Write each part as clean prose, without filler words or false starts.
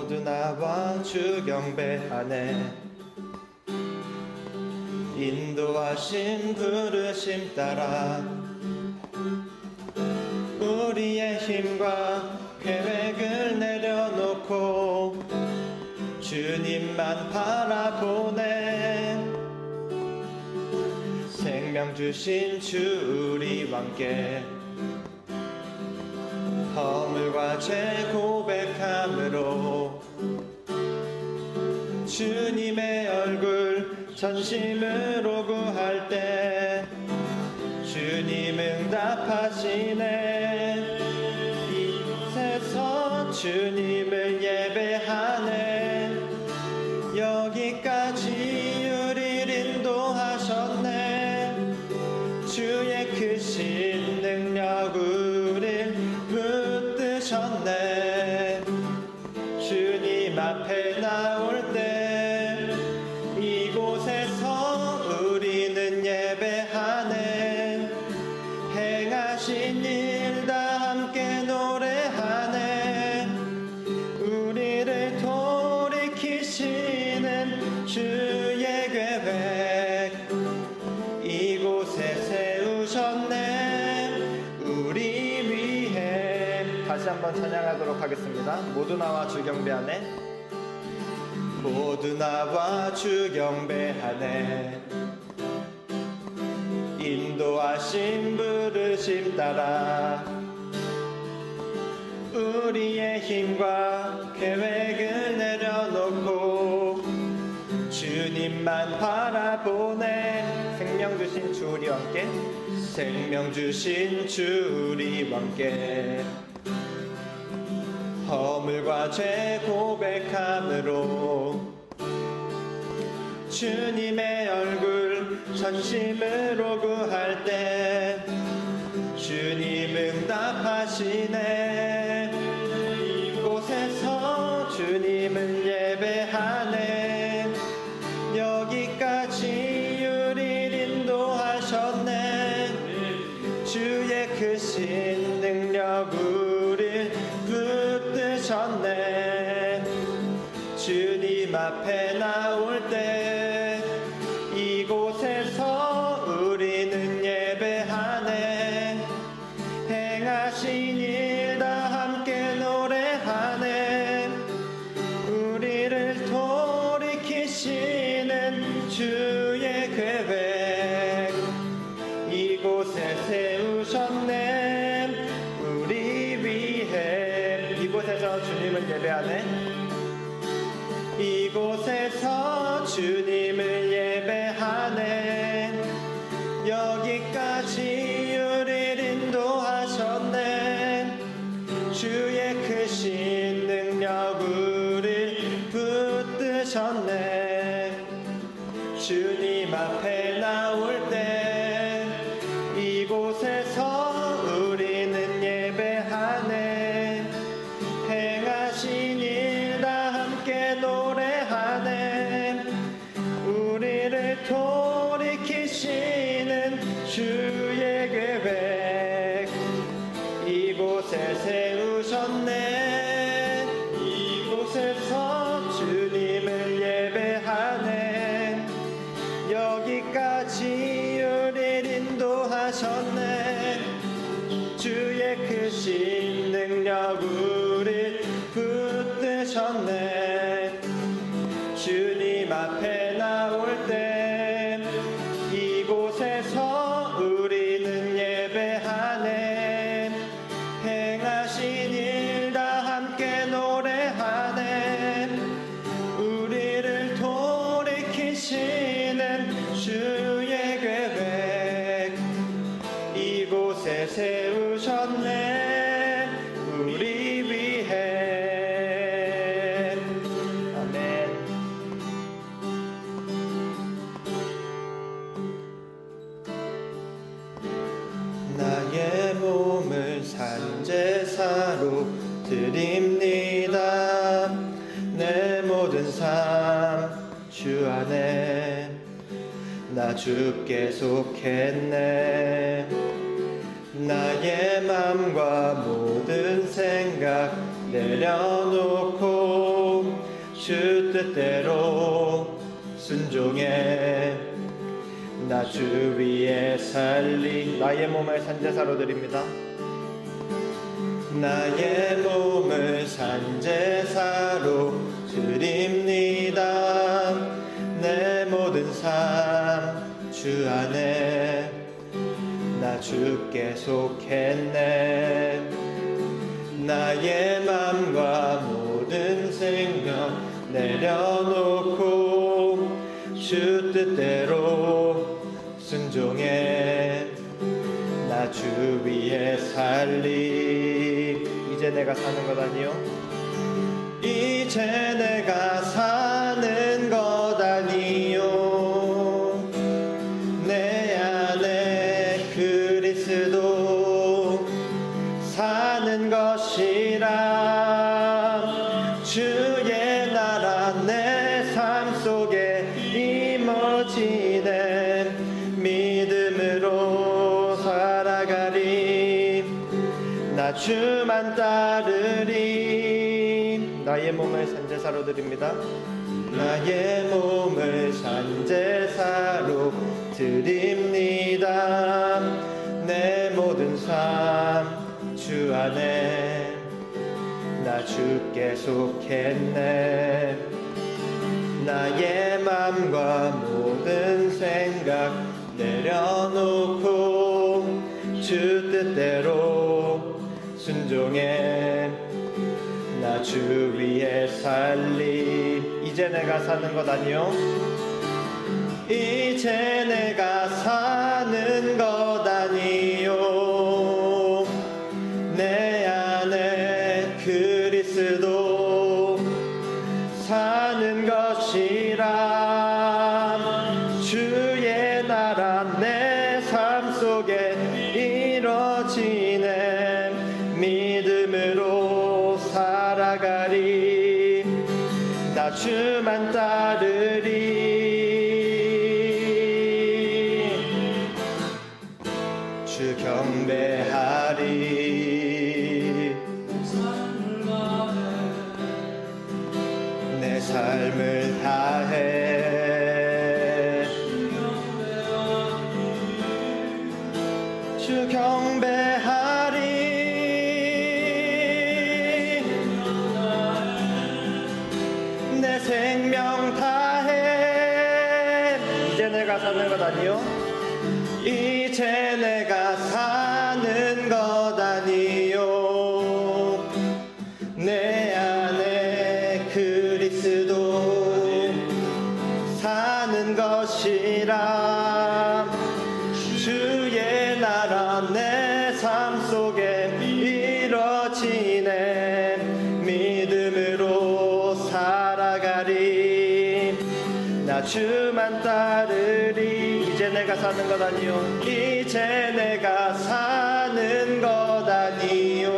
모두 나와 주 경배하네. 인도하심 부르심 따라 우리의 힘과 계획을 내려놓고 주님만 바라보네. 생명 주신 주 우리 왕께 허물과 죄 고백함으로 주님의 얼굴 전심으로 구할 때 주님 응답하시네. 이곳에서 주님을 예배하네. 여기까지 우릴 인도하셨네. 주의 크신 능력 우릴 붙드셨네. 주님 앞에 나올 때 이곳에서 우리는 예배하네. 행하신 일 다 함께 노래하네. 우리를 돌이키시는 주의 계획 이곳에 세우셨네. 우리 위해. 다시 한번 찬양하도록 하겠습니다. 모두 나와 주 경배하네. 모두 나와 주 경배하네. 인도하심 부르심 따라 우리의 힘과 계획을 내려놓고 주님만 바라보네. 생명 주신 주 우리 왕께, 생명 주신 주 우리 왕께 허물과 죄 고백함으로 주님의 얼굴 전심으로 구할 때 주님 응답하시네. 이곳에서 주님을 예배하네. 여기까지 우릴 인도하셨네. 주의 크신 능력 우릴 붙드셨네. 주님 앞에 나올 때 이곳에서 우리는 예배하네. 행하신 일 다 함께 노래하네. 우리를 돌이키시는 주의 계획 이곳에 세우셨네. 우리 위해. 이곳에서 주님을 예배하네. 이곳에서 주님을 예배하네. 여기까지 우릴 인도하셨네. 주의 크신 능력 우릴 붙드셨네. 주님 앞에 나올 때 이곳에서 우리는 예배하네. 행하신 일 다 함께 노래하네. 우리를 돌이키시는 주의 계획 이곳에 세우셨네. 이곳에서 주님을 예배하네. 여기까지 우릴 인도하셨네. 주의 크신 능력 우릴 붙드셨네. 주님 앞에 나올 때 이곳에서 우리는 예배하네. 행하신 일 다 함께 노래하네. 우리를 돌이키시는 주의 계획 이곳에 세우셨네. 우리 위해. 아멘. 나의 몸을 산제사로 드립니다. 내 모든 삶 주 안에 나 주께 속했네. 나의 맘과 모든 생각 내려놓고 주 뜻대로 순종해 나 주 위에 살리 나의 몸을 산제사로 드립니다. 나의 몸을 산제사로 드립니다. 내 모든 삶 주 안에 나 주께 속했네. 나의 맘과 모든 생각 내려놓고 주 뜻대로 순종해 나 주 위에 살리. 이제 내가 사는 것 아니요 이제 내가 사는 것 아니요 내 안에 그리스도 사는 것이라. 주의 나라 내 삶 속에 임어지네. 믿음으로 살아가리. 나 주만 따르리. 나의 몸을 산제사로 드립니다. 나의 몸을 산제사로 드립니다. 내 모든 삶 주 안에 나 주께 속했네. 나의 맘과 모든 생각 내려놓고 주 뜻대로 순종해 나 주 위에 살리. 이제 내가 사는 것 아니요 이제 내가 사는 것 아니요 내 안에 그리스도 사는 것이라. 주의 나라 내 삶 속에 이뤄지네. 믿음으로 살아가리. 나 주만 따르리. 주 경배하리. 내 삶을 다해 주 경배하리. 내 생명 다해. 이제 내가 사는 것 아니요 이제 내가 사는 것 아니요 내 안에 그리스도 사는 것이라. 주의 나라 내 삶 속에 이뤄지네. 믿음으로 살아가리. 나 주만 따르리. 이제 내가 사는 것 아니요 이제 내가 사는 것 아니요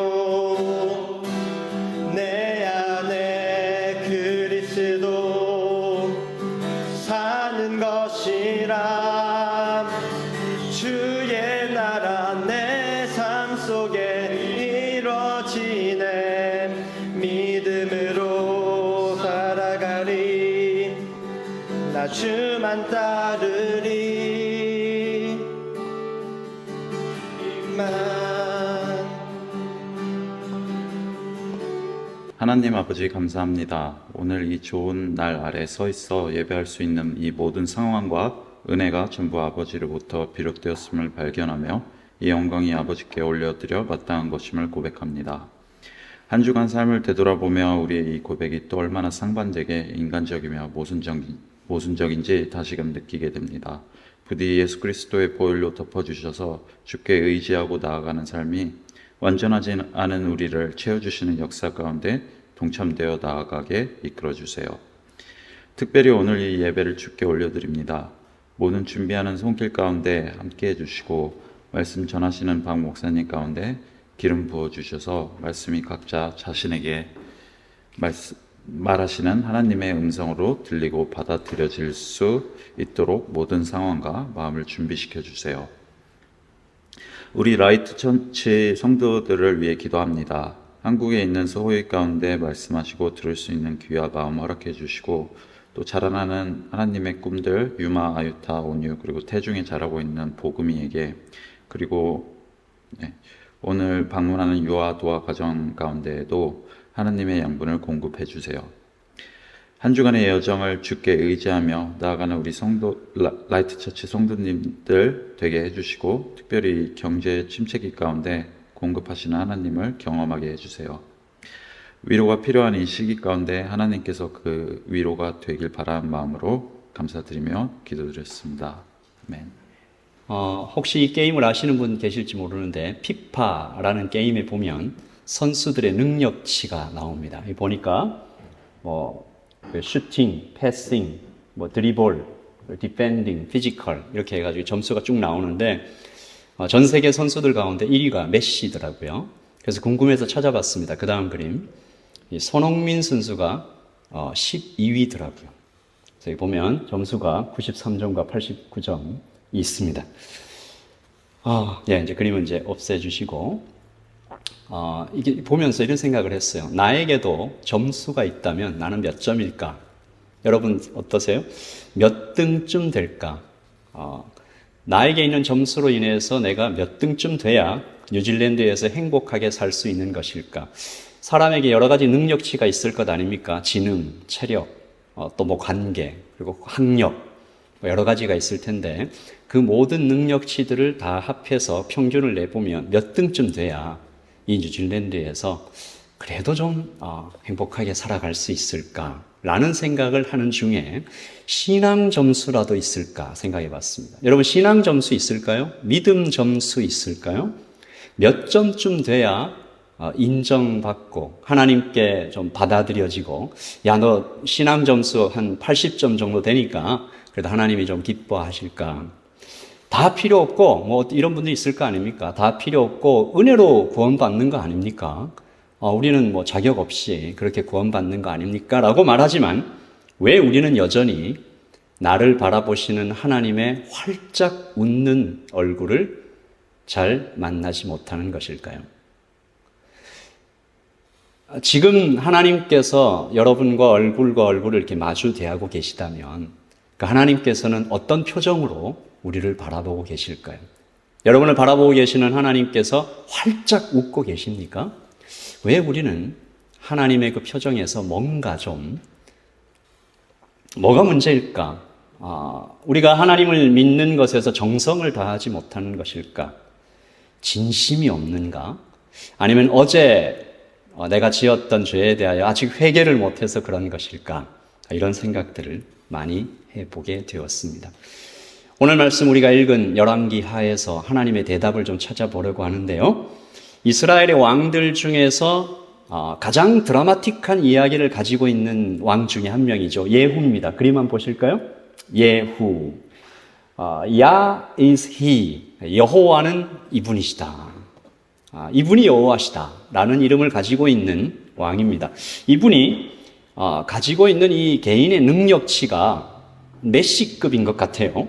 내 안에 그리스도 사는 것이라. 주의 나라 내 삶 속에 이뤄지네. 믿음으로 살아가리. 나 주만 따르리. 하나님 아버지 감사합니다. 오늘 이 좋은 날 아래 서 있어 예배할 수 있는 이 모든 상황과 은혜가 전부 아버지로부터 비롯되었음을 발견하며 이 영광이 아버지께 올려드려 마땅한 것임을 고백합니다. 한 주간 삶을 되돌아보며 우리의 이 고백이 또 얼마나 상반되게 인간적이며 모순적인지 다시금 느끼게 됩니다. 부디 예수 그리스도의 보혈로 덮어주셔서 주께 의지하고 나아가는 삶이 완전하지 않은 우리를 채워주시는 역사 가운데 동참되어 나아가게 이끌어주세요. 특별히 오늘 이 예배를 주께 올려드립니다. 모든 준비하는 손길 가운데 함께 해주시고 말씀 전하시는 박 목사님 가운데 기름 부어주셔서 말씀이 각자 자신에게 말하시는 하나님의 음성으로 들리고 받아들여질 수 있도록 모든 상황과 마음을 준비시켜 주세요. 우리 라이트 천치 성도들을 위해 기도합니다. 한국에 있는 소호의 가운데 말씀하시고 들을 수 있는 귀와 마음 허락해 주시고 또 자라나는 하나님의 꿈들 유마, 아유타, 온유 그리고 태중에 자라고 있는 복음이에게 그리고 오늘 방문하는 유아 도와 가정 가운데에도 하나님의 양분을 공급해 주세요. 한 주간의 여정을 주께 의지하며 나아가는 우리 성도 라이트처치 성도님들 되게 해주시고 특별히 경제 침체기 가운데 공급하시는 하나님을 경험하게 해주세요. 위로가 필요한 이 시기 가운데 하나님께서 그 위로가 되길 바라는 마음으로 감사드리며 기도드렸습니다. 아멘. 혹시 이 게임을 아시는 분 계실지 모르는데 피파라는 게임에 보면 선수들의 능력치가 나옵니다. 보니까 슈팅, 패싱, 드리블, 디펜딩, 피지컬 이렇게 해가지고 점수가 쭉 나오는데 전 세계 선수들 가운데 1위가 메시더라고요. 그래서 궁금해서 찾아봤습니다. 그 다음 그림 손흥민 선수가 12위더라고요. 여기 보면 점수가 93점과 89점이 있습니다. 이제 그림은 이제 없애주시고 이게 보면서 이런 생각을 했어요. 나에게도 점수가 있다면 나는 몇 점일까? 여러분 어떠세요? 몇 등쯤 될까? 나에게 있는 점수로 인해서 내가 몇 등쯤 돼야 뉴질랜드에서 행복하게 살 수 있는 것일까? 사람에게 여러 가지 능력치가 있을 것 아닙니까? 지능, 체력, 또 관계, 그리고 학력, 여러 가지가 있을 텐데 그 모든 능력치들을 다 합해서 평균을 내보면 몇 등쯤 돼야 이 뉴질랜드에서 그래도 좀 행복하게 살아갈 수 있을까라는 생각을 하는 중에 신앙 점수라도 있을까 생각해 봤습니다. 여러분 신앙 점수 있을까요? 믿음 점수 있을까요? 몇 점쯤 돼야 인정받고 하나님께 좀 받아들여지고 너 신앙 점수 한 80점 정도 되니까 그래도 하나님이 좀 기뻐하실까? 다 필요 없고 이런 분들이 있을 거 아닙니까? 다 필요 없고 은혜로 구원받는 거 아닙니까? 우리는 자격 없이 그렇게 구원받는 거 아닙니까? 라고 말하지만 왜 우리는 여전히 나를 바라보시는 하나님의 활짝 웃는 얼굴을 잘 만나지 못하는 것일까요? 지금 하나님께서 여러분과 얼굴을 이렇게 마주 대하고 계시다면 그 하나님께서는 어떤 표정으로 우리를 바라보고 계실까요? 여러분을 바라보고 계시는 하나님께서 활짝 웃고 계십니까? 왜 우리는 하나님의 그 표정에서 뭐가 문제일까? 우리가 하나님을 믿는 것에서 정성을 다하지 못하는 것일까? 진심이 없는가? 아니면 어제 내가 지었던 죄에 대하여 아직 회개를 못해서 그런 것일까? 이런 생각들을 많이 해보게 되었습니다. 오늘 말씀 우리가 읽은 열왕기 하에서 하나님의 대답을 좀 찾아보려고 하는데요. 이스라엘의 왕들 중에서 가장 드라마틱한 이야기를 가지고 있는 왕 중에 한 명이죠. 예후입니다. 그림 한번 보실까요? 예후. 야 is he. 여호와는 이분이시다. 이분이 여호와시다. 라는 이름을 가지고 있는 왕입니다. 이분이 가지고 있는 이 개인의 능력치가 메시급인 것 같아요.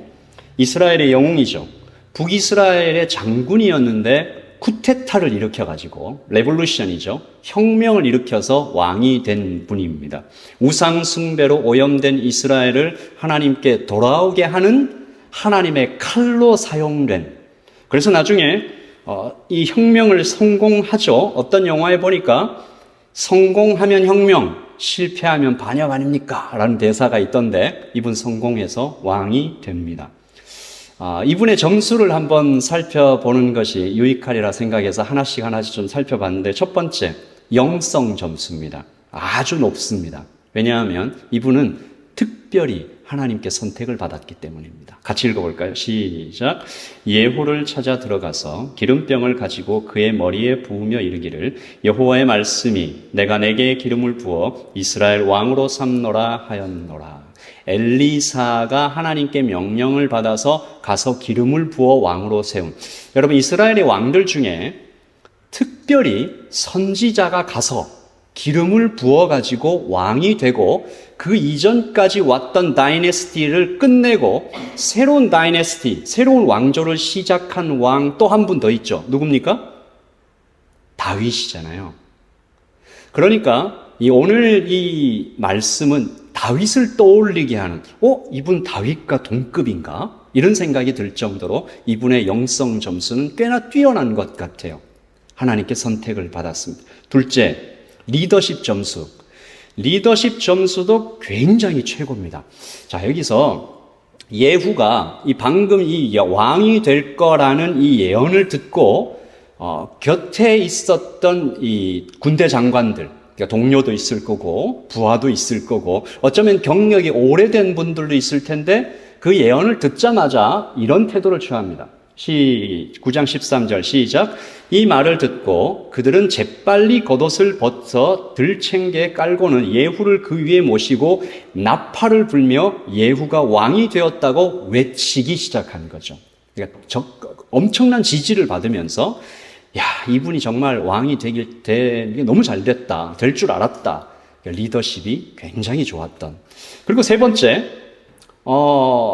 이스라엘의 영웅이죠. 북이스라엘의 장군이었는데 쿠데타를 일으켜가지고 레볼루션이죠. 혁명을 일으켜서 왕이 된 분입니다. 우상 숭배로 오염된 이스라엘을 하나님께 돌아오게 하는 하나님의 칼로 사용된, 그래서 나중에 이 혁명을 성공하죠. 어떤 영화에 보니까 성공하면 혁명, 실패하면 반역 아닙니까? 라는 대사가 있던데 이분 성공해서 왕이 됩니다. 이분의 점수를 한번 살펴보는 것이 유익하리라 생각해서 하나씩 좀 살펴봤는데 첫 번째, 영성 점수입니다. 아주 높습니다. 왜냐하면 이분은 특별히 하나님께 선택을 받았기 때문입니다. 같이 읽어볼까요? 시작. 예후를 찾아 들어가서 기름병을 가지고 그의 머리에 부으며 이르기를 여호와의 말씀이 내가 내게 기름을 부어 이스라엘 왕으로 삼노라 하였노라. 엘리사가 하나님께 명령을 받아서 가서 기름을 부어 왕으로 세운, 여러분 이스라엘의 왕들 중에 특별히 선지자가 가서 기름을 부어가지고 왕이 되고 그 이전까지 왔던 다이내스티를 끝내고 새로운 다이내스티, 새로운 왕조를 시작한 왕 또 한 분 더 있죠. 누굽니까? 다윗이잖아요. 그러니까 오늘 이 말씀은 다윗을 떠올리게 하는, 이분 다윗과 동급인가? 이런 생각이 들 정도로 이분의 영성 점수는 꽤나 뛰어난 것 같아요. 하나님께 선택을 받았습니다. 둘째, 리더십 점수. 리더십 점수도 굉장히 최고입니다. 자, 여기서 예후가 방금 이 왕이 될 거라는 이 예언을 듣고 곁에 있었던 이 군대 장관들, 그러니까 동료도 있을 거고 부하도 있을 거고 어쩌면 경력이 오래된 분들도 있을 텐데 그 예언을 듣자마자 이런 태도를 취합니다. 9장 13절 시작. 이 말을 듣고 그들은 재빨리 겉옷을 벗어 들챙개에 깔고는 예후를 그 위에 모시고 나팔을 불며 예후가 왕이 되었다고 외치기 시작한 거죠. 그러니까 엄청난 지지를 받으면서 이분이 정말 왕이 되게 너무 잘 됐다. 될 줄 알았다. 그러니까 리더십이 굉장히 좋았던. 그리고 세 번째,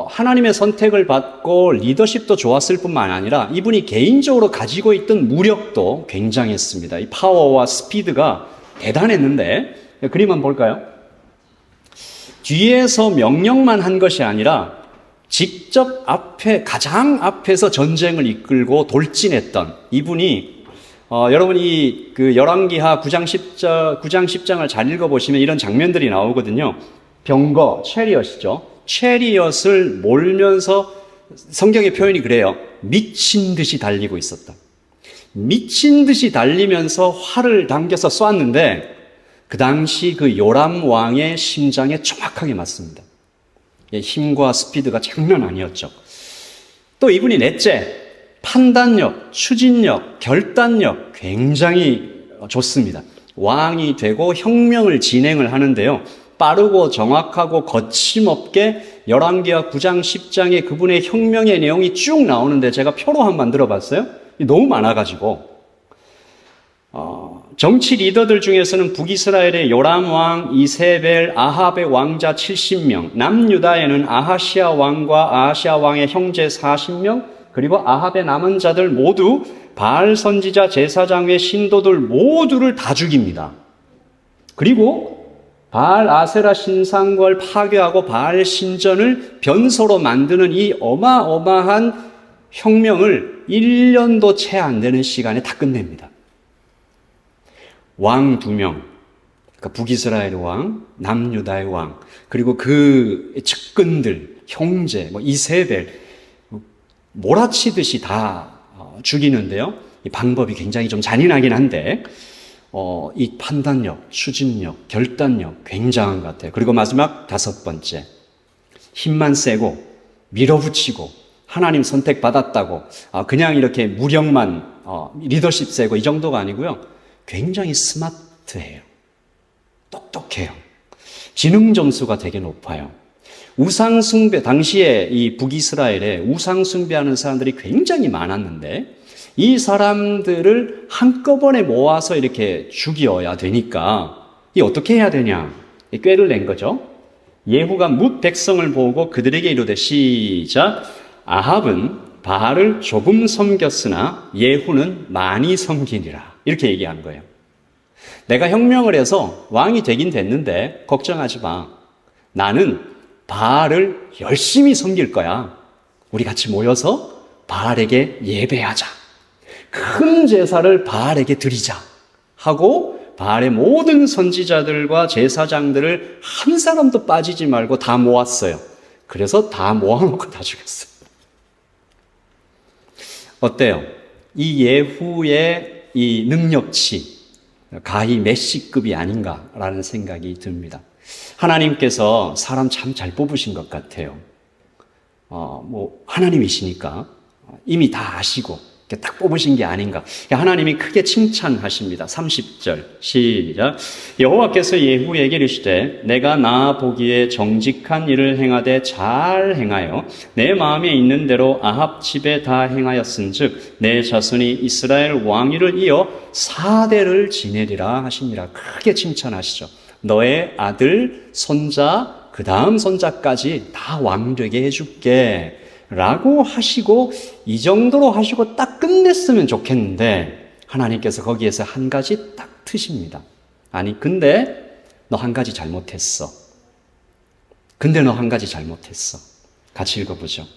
하나님의 선택을 받고 리더십도 좋았을 뿐만 아니라 이분이 개인적으로 가지고 있던 무력도 굉장했습니다. 이 파워와 스피드가 대단했는데, 그림 한번 볼까요? 뒤에서 명령만 한 것이 아니라 직접 가장 앞에서 전쟁을 이끌고 돌진했던 이분이, 여러분이 열왕기하 9장 10장을 잘 읽어보시면 이런 장면들이 나오거든요. 병거, 체리엇이죠. 체리엇을 몰면서 성경의 표현이 그래요. 미친 듯이 달리고 있었다. 미친 듯이 달리면서 활을 당겨서 쐈는데 그 당시 요람 왕의 심장에 정확하게 맞습니다. 힘과 스피드가 장난 아니었죠. 또 이분이 넷째, 판단력, 추진력, 결단력 굉장히 좋습니다. 왕이 되고 혁명을 진행을 하는데요. 빠르고 정확하고 거침없게 열왕기하 9장 10장에 그분의 혁명의 내용이 쭉 나오는데 제가 표로 한번 만들어봤어요. 너무 많아가지고 정치 리더들 중에서는 북이스라엘의 요람 왕, 이세벨, 아합의 왕자 70명, 남유다에는 아하시아 왕과 아하시아 왕의 형제 40명, 그리고 아합의 남은 자들 모두 바알 선지자 제사장의 신도들 모두를 다 죽입니다. 그리고 바알 아세라 신상을 파괴하고 바알 신전을 변소로 만드는 이 어마어마한 혁명을 1년도 채 안 되는 시간에 다 끝냅니다. 왕 2명, 그러니까 북이스라엘의 왕, 남유다의 왕, 그리고 그 측근들, 형제, 이세벨, 몰아치듯이 다 죽이는데요. 이 방법이 굉장히 좀 잔인하긴 한데 이 판단력, 추진력, 결단력 굉장한 것 같아요. 그리고 마지막 5번째, 힘만 세고 밀어붙이고 하나님 선택받았다고 그냥 이렇게 무력만 리더십 세고 이 정도가 아니고요. 굉장히 스마트해요. 똑똑해요. 지능 점수가 되게 높아요. 우상숭배, 당시에 이 북이스라엘에 우상숭배하는 사람들이 굉장히 많았는데 이 사람들을 한꺼번에 모아서 이렇게 죽여야 되니까 이 어떻게 해야 되냐? 꾀를 낸 거죠. 예후가 뭇 백성을 보고 그들에게 이르되 시작. 아합은 바알을 조금 섬겼으나 예후는 많이 섬기니라. 이렇게 얘기한 거예요. 내가 혁명을 해서 왕이 되긴 됐는데 걱정하지 마. 나는 바알을 열심히 섬길 거야. 우리 같이 모여서 바알에게 예배하자. 큰 제사를 바알에게 드리자 하고 바알의 모든 선지자들과 제사장들을 한 사람도 빠지지 말고 다 모았어요. 그래서 다 모아놓고 다 죽였어요. 어때요? 이 예후의 이 능력치 가히 메시급이 아닌가라는 생각이 듭니다. 하나님께서 사람 참 잘 뽑으신 것 같아요. 하나님이시니까 이미 다 아시고 딱 뽑으신 게 아닌가. 하나님이 크게 칭찬하십니다. 30절 시작. 여호와께서 예후에게 이르시되 내가 나 보기에 정직한 일을 행하되 잘 행하여 내 마음에 있는 대로 아합 집에 다 행하였은즉 내 자손이 이스라엘 왕위를 이어 4대를 지내리라 하시니라. 크게 칭찬하시죠. 너의 아들, 손자, 그 다음 손자까지 다 왕되게 해줄게 라고 하시고 이 정도로 하시고 딱 끝냈으면 좋겠는데 하나님께서 거기에서 한 가지 딱 트십니다. 아니, 근데 너 한 가지 잘못했어. 근데 너 한 가지 잘못했어. 같이 읽어보죠.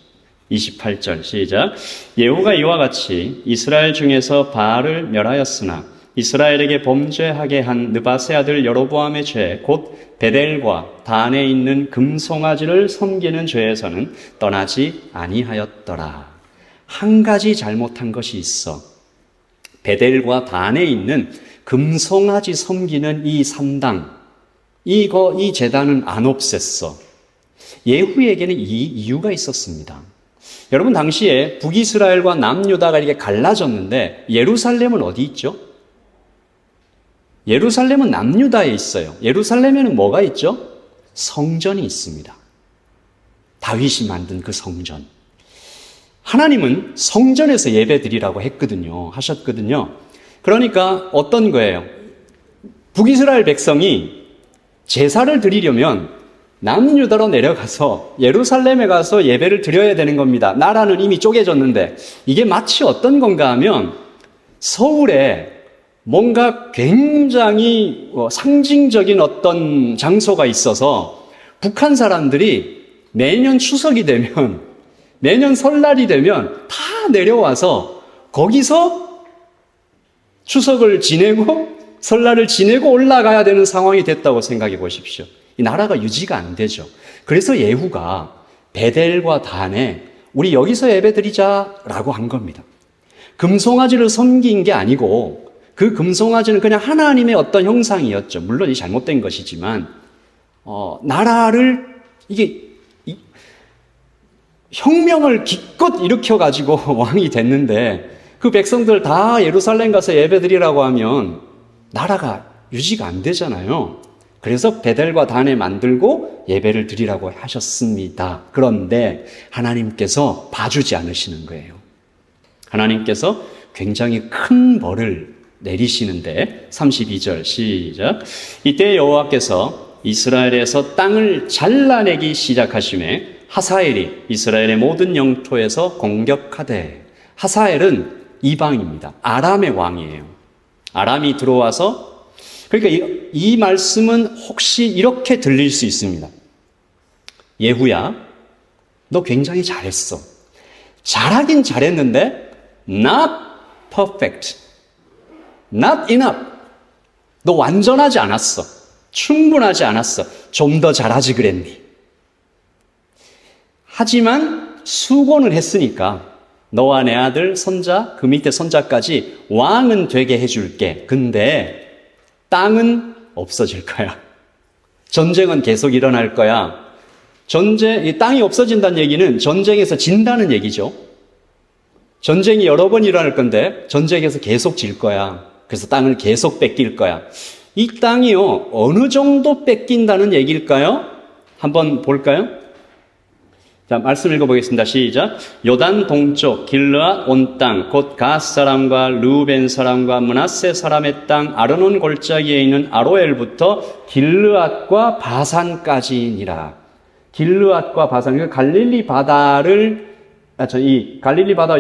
28절 시작. 예후가 이와 같이 이스라엘 중에서 바알을 멸하였으나 이스라엘에게 범죄하게 한 느바세 아들 여로보암의 죄, 곧 베델과 단에 있는 금송아지를 섬기는 죄에서는 떠나지 아니하였더라. 한 가지 잘못한 것이 있어. 베델과 단에 있는 금송아지 섬기는 이 산당, 이 제단은 안 없앴어. 예후에게는 이 이유가 있었습니다. 여러분, 당시에 북이스라엘과 남유다가 이렇게 갈라졌는데 예루살렘은 어디 있죠? 예루살렘은 남유다에 있어요. 예루살렘에는 뭐가 있죠? 성전이 있습니다. 다윗이 만든 그 성전. 하나님은 성전에서 예배드리라고 하셨거든요. 그러니까 어떤 거예요? 북이스라엘 백성이 제사를 드리려면 남유다로 내려가서 예루살렘에 가서 예배를 드려야 되는 겁니다. 나라는 이미 쪼개졌는데 이게 마치 어떤 건가 하면 서울에 뭔가 굉장히 상징적인 어떤 장소가 있어서 북한 사람들이 매년 추석이 되면, 매년 설날이 되면 다 내려와서 거기서 추석을 지내고 설날을 지내고 올라가야 되는 상황이 됐다고 생각해 보십시오. 이 나라가 유지가 안 되죠. 그래서 예후가 베델과 단에 우리 여기서 예배드리자라고 한 겁니다. 금송아지를 섬긴 게 아니고 그 금송아지는 그냥 하나님의 어떤 형상이었죠. 물론 이 잘못된 것이지만 나라를 혁명을 기껏 일으켜가지고 왕이 됐는데 그 백성들 다 예루살렘 가서 예배드리라고 하면 나라가 유지가 안 되잖아요. 그래서 베델과 단에 만들고 예배를 드리라고 하셨습니다. 그런데 하나님께서 봐주지 않으시는 거예요. 하나님께서 굉장히 큰 벌을 내리시는데 32절 시작. 이때 여호와께서 이스라엘에서 땅을 잘라내기 시작하심에 하사엘이 이스라엘의 모든 영토에서 공격하되, 하사엘은 이방입니다. 아람의 왕이에요. 아람이 들어와서, 그러니까 이 말씀은 혹시 이렇게 들릴 수 있습니다. 예후야, 너 굉장히 잘했어. 잘하긴 잘했는데 not perfect, not enough. 너 완전하지 않았어. 충분하지 않았어. 좀 더 잘하지 그랬니? 하지만 수고는 했으니까 너와 내 아들, 손자, 그 밑에 손자까지 왕은 되게 해줄게. 근데 땅은 없어질 거야. 전쟁은 계속 일어날 거야. 이 땅이 없어진다는 얘기는 전쟁에서 진다는 얘기죠. 전쟁이 여러 번 일어날 건데 전쟁에서 계속 질 거야. 그래서 땅을 계속 뺏길 거야. 이 땅이요, 어느 정도 뺏긴다는 얘기일까요? 한번 볼까요? 자, 말씀 읽어보겠습니다. 시작. 요단 동쪽 길르앗 온 땅, 곧 갓 사람과 루벤 사람과 므낫세 사람의 땅, 아르논 골짜기에 있는 아로엘부터 길르앗과 바산까지니라. 길르앗과 바산, 그러니까 갈릴리 바다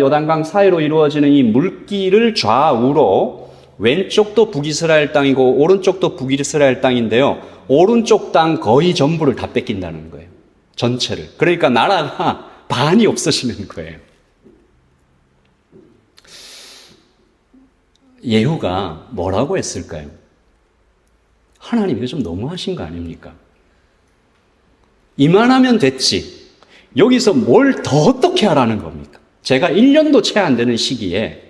요단강 사이로 이루어지는 이 물길을 좌우로 왼쪽도 북이스라엘 땅이고 오른쪽도 북이스라엘 땅인데요. 오른쪽 땅 거의 전부를 다 뺏긴다는 거예요. 전체를. 그러니까 나라가 반이 없어지는 거예요. 예후가 뭐라고 했을까요? 하나님, 이거 좀 너무하신 거 아닙니까? 이만하면 됐지. 여기서 뭘 더 어떻게 하라는 겁니까? 제가 1년도 채 안 되는 시기에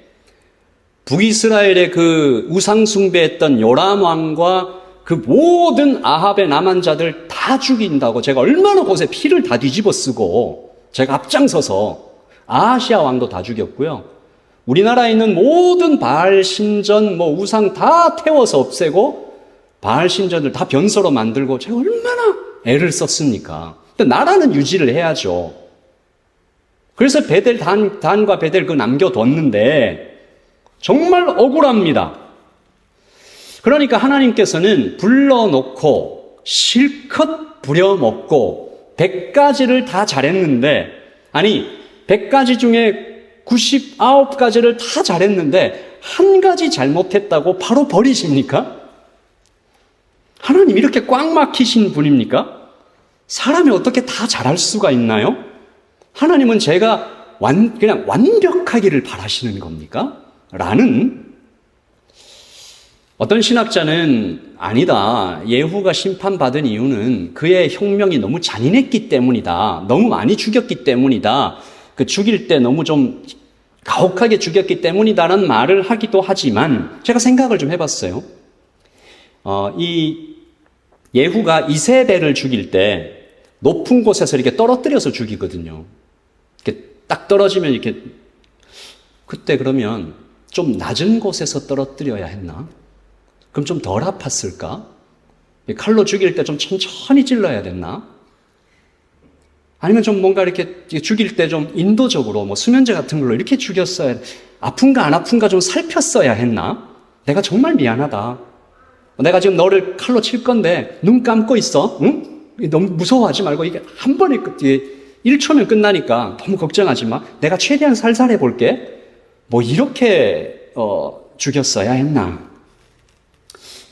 북이스라엘의 그 우상숭배했던 요람 왕과 그 모든 아합의 남한 자들 다 죽인다고 제가 얼마나 곳에 피를 다 뒤집어 쓰고 제가 앞장서서 아하시아 왕도 다 죽였고요. 우리나라에 있는 모든 바알 신전, 우상 다 태워서 없애고 바알 신전들 다 변소로 만들고 제가 얼마나 애를 썼습니까? 근데 나라는 유지를 해야죠. 그래서 베델, 단과 베델 그거 남겨뒀는데 정말 억울합니다. 그러니까 하나님께서는 불러놓고 실컷 부려먹고 100가지를 다 잘했는데, 아니 100가지 중에 99가지를 다 잘했는데 한 가지 잘못했다고 바로 버리십니까? 하나님 이렇게 꽉 막히신 분입니까? 사람이 어떻게 다 잘할 수가 있나요? 하나님은 제가 그냥 완벽하기를 바라시는 겁니까? 라는 어떤 신학자는 아니다. 예후가 심판받은 이유는 그의 혁명이 너무 잔인했기 때문이다. 너무 많이 죽였기 때문이다. 그 죽일 때 너무 좀 가혹하게 죽였기 때문이다라는 말을 하기도 하지만 제가 생각을 좀 해봤어요. 이 예후가 이세벨을 죽일 때 높은 곳에서 이렇게 떨어뜨려서 죽이거든요. 이렇게 딱 떨어지면 이렇게 그때 그러면 좀 낮은 곳에서 떨어뜨려야 했나? 그럼 좀 덜 아팠을까? 칼로 죽일 때 좀 천천히 찔러야 됐나? 아니면 좀 뭔가 이렇게 죽일 때 좀 인도적으로 뭐 수면제 같은 걸로 이렇게 죽였어야, 아픈가 안 아픈가 좀 살폈어야 했나? 내가 정말 미안하다. 내가 지금 너를 칼로 칠 건데 눈 감고 있어. 응? 너무 무서워하지 말고 이게 한 번에 1초면 끝나니까 너무 걱정하지 마. 내가 최대한 살살해 볼게. 뭐 이렇게 죽였어야 했나?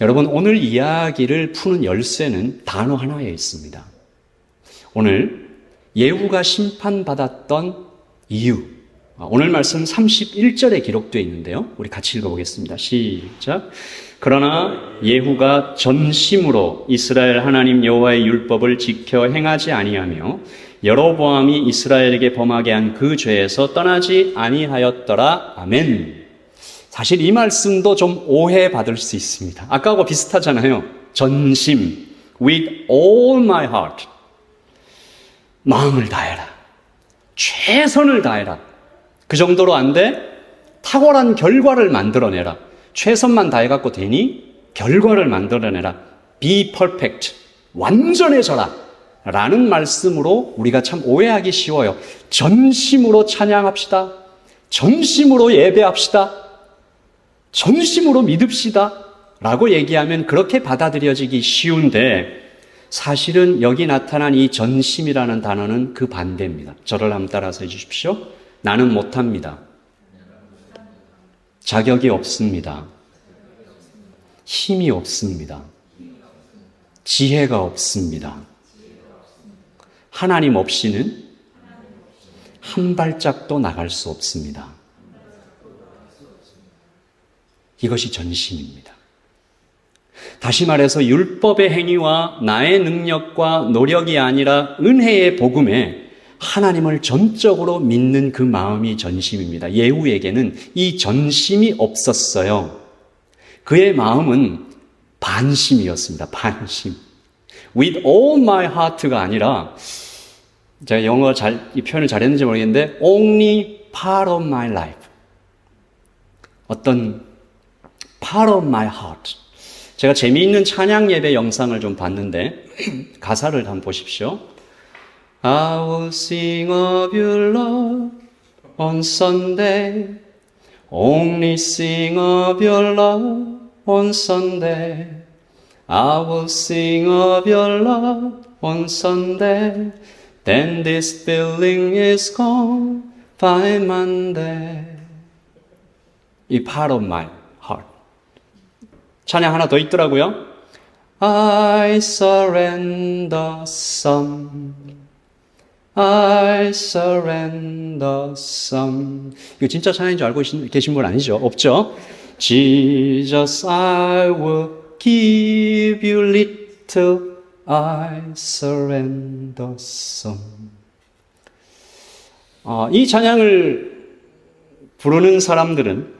여러분, 오늘 이야기를 푸는 열쇠는 단어 하나에 있습니다. 오늘 예후가 심판받았던 이유, 오늘 말씀 31절에 기록되어 있는데요. 우리 같이 읽어보겠습니다. 시작. 그러나 예후가 전심으로 이스라엘 하나님 여호와의 율법을 지켜 행하지 아니하며 여로보암이 이스라엘에게 범하게 한 그 죄에서 떠나지 아니하였더라. 아멘. 사실 이 말씀도 좀 오해받을 수 있습니다. 아까하고 비슷하잖아요. 전심, with all my heart. 마음을 다해라. 최선을 다해라. 그 정도로 안 돼? 탁월한 결과를 만들어내라. 최선만 다해갖고 되니? 결과를 만들어내라. Be perfect. 완전해져라. 라는 말씀으로 우리가 참 오해하기 쉬워요. 전심으로 찬양합시다. 전심으로 예배합시다. 전심으로 믿읍시다. 라고 얘기하면 그렇게 받아들여지기 쉬운데 사실은 여기 나타난 이 전심이라는 단어는 그 반대입니다. 저를 한번 따라서 해주십시오. 나는 못합니다. 자격이 없습니다. 힘이 없습니다. 지혜가 없습니다. 하나님 없이는 한 발짝도 나갈 수 없습니다. 이것이 전심입니다. 다시 말해서 율법의 행위와 나의 능력과 노력이 아니라 은혜의 복음에 하나님을 전적으로 믿는 그 마음이 전심입니다. 예후에게는 이 전심이 없었어요. 그의 마음은 반심이었습니다. 반심. With all my heart가 아니라 제가 영어 이 표현을 잘했는지 모르겠는데 only part of my life. 어떤 part of my heart. 제가 재미있는 찬양 예배 영상을 좀 봤는데 가사를 한번 보십시오. I will sing of your love on Sunday. Only sing of your love on Sunday. I will sing of your love on Sunday. Then this feeling is gone by Monday. 이 part of my heart. 찬양 하나 더 있더라고요. I surrender some. I surrender some. 이거 진짜 찬양인 줄 알고 계신 분 아니죠? 없죠? Jesus, I will give you little. I surrender some. 이 찬양을 부르는 사람들은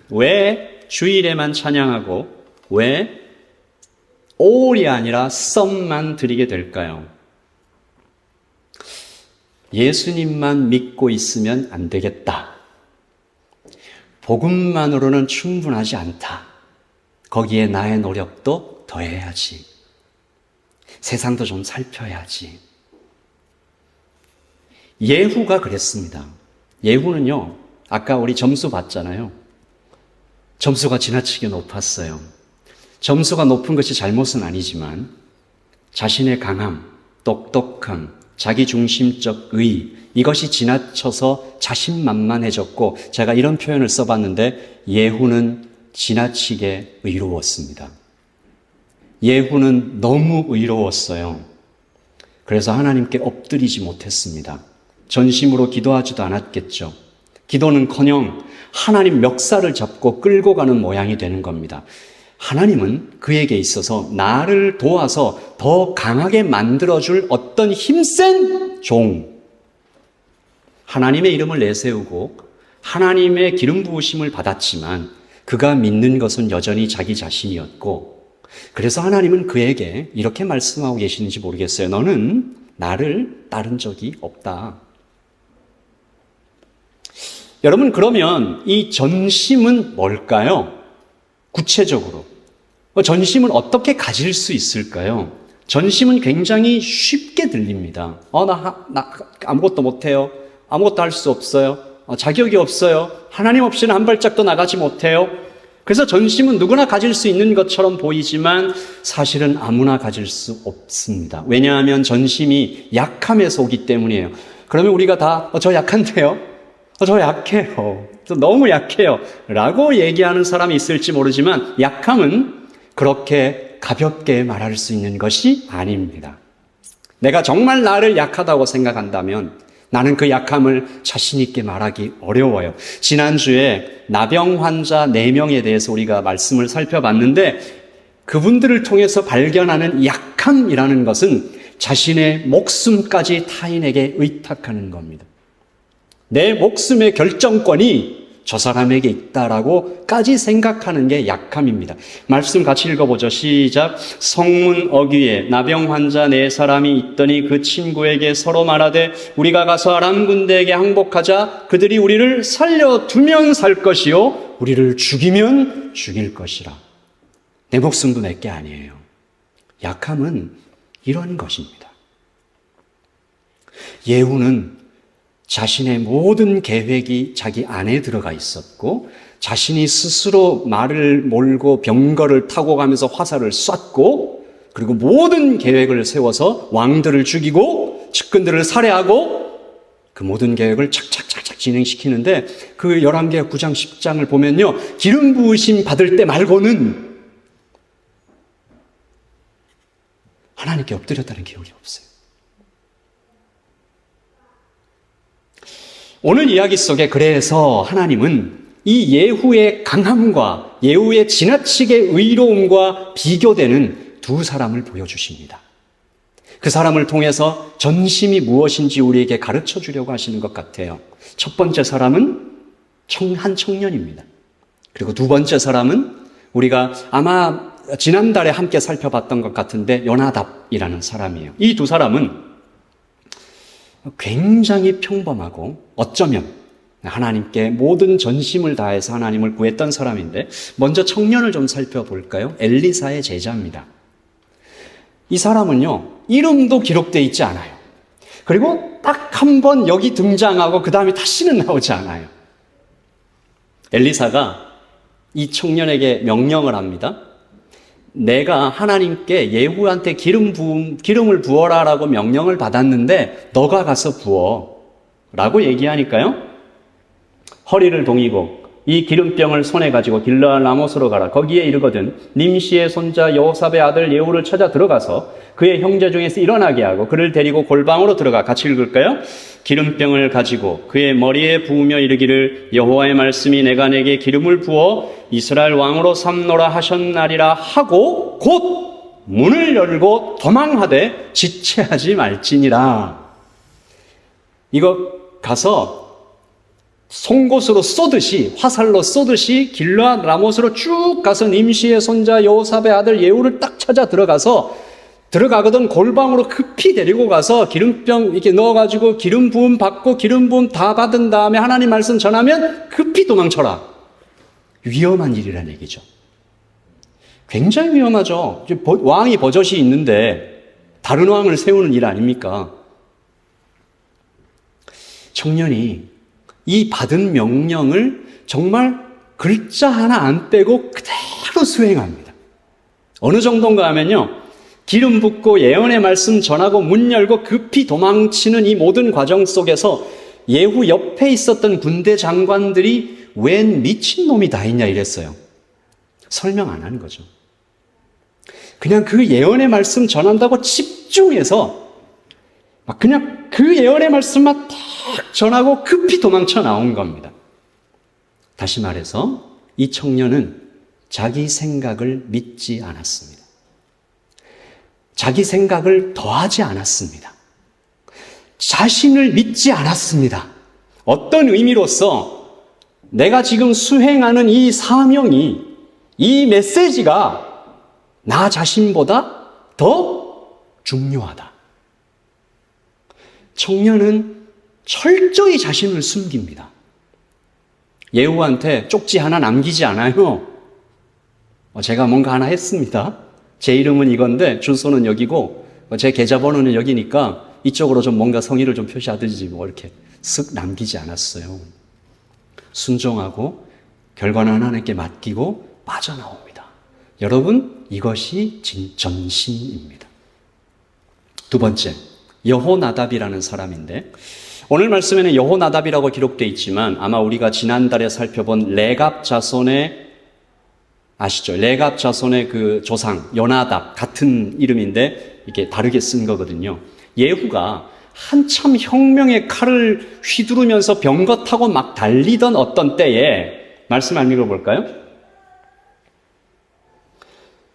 왜 주일에만 찬양하고 왜 all이 아니라 some만 드리게 될까요? 예수님만 믿고 있으면 안 되겠다. 복음만으로는 충분하지 않다. 거기에 나의 노력도 더해야지. 세상도 좀 살펴야지. 예후가 그랬습니다. 예후는요, 아까 우리 점수 봤잖아요. 점수가 지나치게 높았어요. 점수가 높은 것이 잘못은 아니지만 자신의 강함, 똑똑함, 자기중심적 의, 이것이 지나쳐서 자신만만해졌고, 제가 이런 표현을 써봤는데 예후는 지나치게 의로웠습니다. 예후는 너무 의로웠어요. 그래서 하나님께 엎드리지 못했습니다. 전심으로 기도하지도 않았겠죠. 기도는커녕 하나님 멱살을 잡고 끌고 가는 모양이 되는 겁니다. 하나님은 그에게 있어서 나를 도와서 더 강하게 만들어줄 어떤 힘센 종, 하나님의 이름을 내세우고 하나님의 기름 부으심을 받았지만 그가 믿는 것은 여전히 자기 자신이었고, 그래서 하나님은 그에게 이렇게 말씀하고 계시는지 모르겠어요. 너는 나를 따른 적이 없다. 여러분, 그러면 이 전심은 뭘까요? 구체적으로 전심은 어떻게 가질 수 있을까요? 전심은 굉장히 쉽게 들립니다. 나 아무것도 못해요. 아무것도 할 수 없어요. 자격이 없어요. 하나님 없이는 한 발짝도 나가지 못해요. 그래서 전심은 누구나 가질 수 있는 것처럼 보이지만 사실은 아무나 가질 수 없습니다. 왜냐하면 전심이 약함에서 오기 때문이에요. 그러면 우리가 다 저 약한데요? 저 약해요. 저 너무 약해요. 라고 얘기하는 사람이 있을지 모르지만 약함은 그렇게 가볍게 말할 수 있는 것이 아닙니다. 내가 정말 나를 약하다고 생각한다면 나는 그 약함을 자신 있게 말하기 어려워요. 지난주에 나병 환자 4명에 대해서 우리가 말씀을 살펴봤는데 그분들을 통해서 발견하는 약함이라는 것은 자신의 목숨까지 타인에게 의탁하는 겁니다. 내 목숨의 결정권이 저 사람에게 있다라고까지 생각하는 게 약함입니다. 말씀 같이 읽어보죠. 시작. 성문 어귀에 나병 환자 4사람이 있더니 그 친구에게 서로 말하되 우리가 가서 아람 군대에게 항복하자. 그들이 우리를 살려두면 살 것이요 우리를 죽이면 죽일 것이라. 내 목숨도 내게 아니에요. 약함은 이런 것입니다. 예후는 자신의 모든 계획이 자기 안에 들어가 있었고 자신이 스스로 말을 몰고 병거를 타고 가면서 화살을 쐈고 그리고 모든 계획을 세워서 왕들을 죽이고 측근들을 살해하고 그 모든 계획을 착착착착 진행시키는데 그 11개 9장 10장을 보면요. 기름 부으심 받을 때 말고는 하나님께 엎드렸다는 기억이 없어요. 오늘 이야기 속에 그래서 하나님은 이 예후의 강함과 예후의 지나치게 의로움과 비교되는 두 사람을 보여주십니다. 그 사람을 통해서 전심이 무엇인지 우리에게 가르쳐 주려고 하시는 것 같아요. 첫 번째 사람은 한 청년입니다. 그리고 두 번째 사람은 우리가 아마 지난달에 함께 살펴봤던 것 같은데 요나답이라는 사람이에요. 이 두 사람은 굉장히 평범하고 어쩌면 하나님께 모든 전심을 다해서 하나님을 구했던 사람인데 먼저 청년을 좀 살펴볼까요? 엘리사의 제자입니다. 이 사람은요, 이름도 기록되어 있지 않아요. 그리고 딱 한 번 여기 등장하고 그 다음에 다시는 나오지 않아요. 엘리사가 이 청년에게 명령을 합니다. 내가 하나님께 예후한테 기름을 부어라라고 명령을 받았는데 너가 가서 부어 라고 얘기하니까요. 허리를 동이고 이 기름병을 손에 가지고 길르앗 라못으로 가라. 거기에 이르거든 님시의 손자 여호삽의 아들 예후를 찾아 들어가서 그의 형제 중에서 일어나게 하고 그를 데리고 골방으로 들어가. 같이 읽을까요? 기름병을 가지고 그의 머리에 부으며 이르기를 여호와의 말씀이 내가 내게 기름을 부어 이스라엘 왕으로 삼노라 하셨나리라 하고 곧 문을 열고 도망하되 지체하지 말지니라. 이거 가서 송곳으로 쏘듯이 화살로 쏘듯이 길르앗 라못으로 쭉 가서 님시의 손자 여호삽의 아들 예후를 딱 찾아 들어가거든 골방으로 급히 데리고 가서 기름병 이렇게 넣어가지고 기름 부음 받고 기름 부음 다 받은 다음에 하나님 말씀 전하면 급히 도망쳐라. 위험한 일이라는 얘기죠. 굉장히 위험하죠. 왕이 버젓이 있는데 다른 왕을 세우는 일 아닙니까? 청년이 이 받은 명령을 정말 글자 하나 안 빼고 그대로 수행합니다. 어느 정도인가 하면요. 기름 붓고 예언의 말씀 전하고 문 열고 급히 도망치는 이 모든 과정 속에서 예후 옆에 있었던 군대 장관들이 웬 미친놈이 다 있냐 이랬어요. 설명 안 하는 거죠. 그냥 그 예언의 말씀 전한다고 집중해서 막 그냥 그 예언의 말씀만 딱 전하고 급히 도망쳐 나온 겁니다. 다시 말해서 이 청년은 자기 생각을 믿지 않았습니다. 자기 생각을 더하지 않았습니다. 자신을 믿지 않았습니다. 어떤 의미로서 내가 지금 수행하는 이 사명이, 이 메시지가 나 자신보다 더 중요하다. 청년은 철저히 자신을 숨깁니다. 예후한테 쪽지 하나 남기지 않아요. 제가 뭔가 하나 했습니다. 제 이름은 이건데 주소는 여기고 제 계좌번호는 여기니까 이쪽으로 좀 뭔가 성의를 좀 표시하든지 뭐 이렇게 쓱 남기지 않았어요. 순종하고 결과는 하나님께 맡기고 빠져나옵니다. 여러분, 이것이 전심입니다. 두 번째, 여호나답이라는 사람인데 오늘 말씀에는 여호나답이라고 기록되어 있지만 아마 우리가 지난달에 살펴본 레갑 자손의 아시죠? 레갑 자손의 그 조상 요나답 같은 이름인데 이게 다르게 쓴 거거든요. 예후가 한참 혁명의 칼을 휘두르면서 병거 타고 막 달리던 어떤 때에 말씀 한번 읽어볼까요?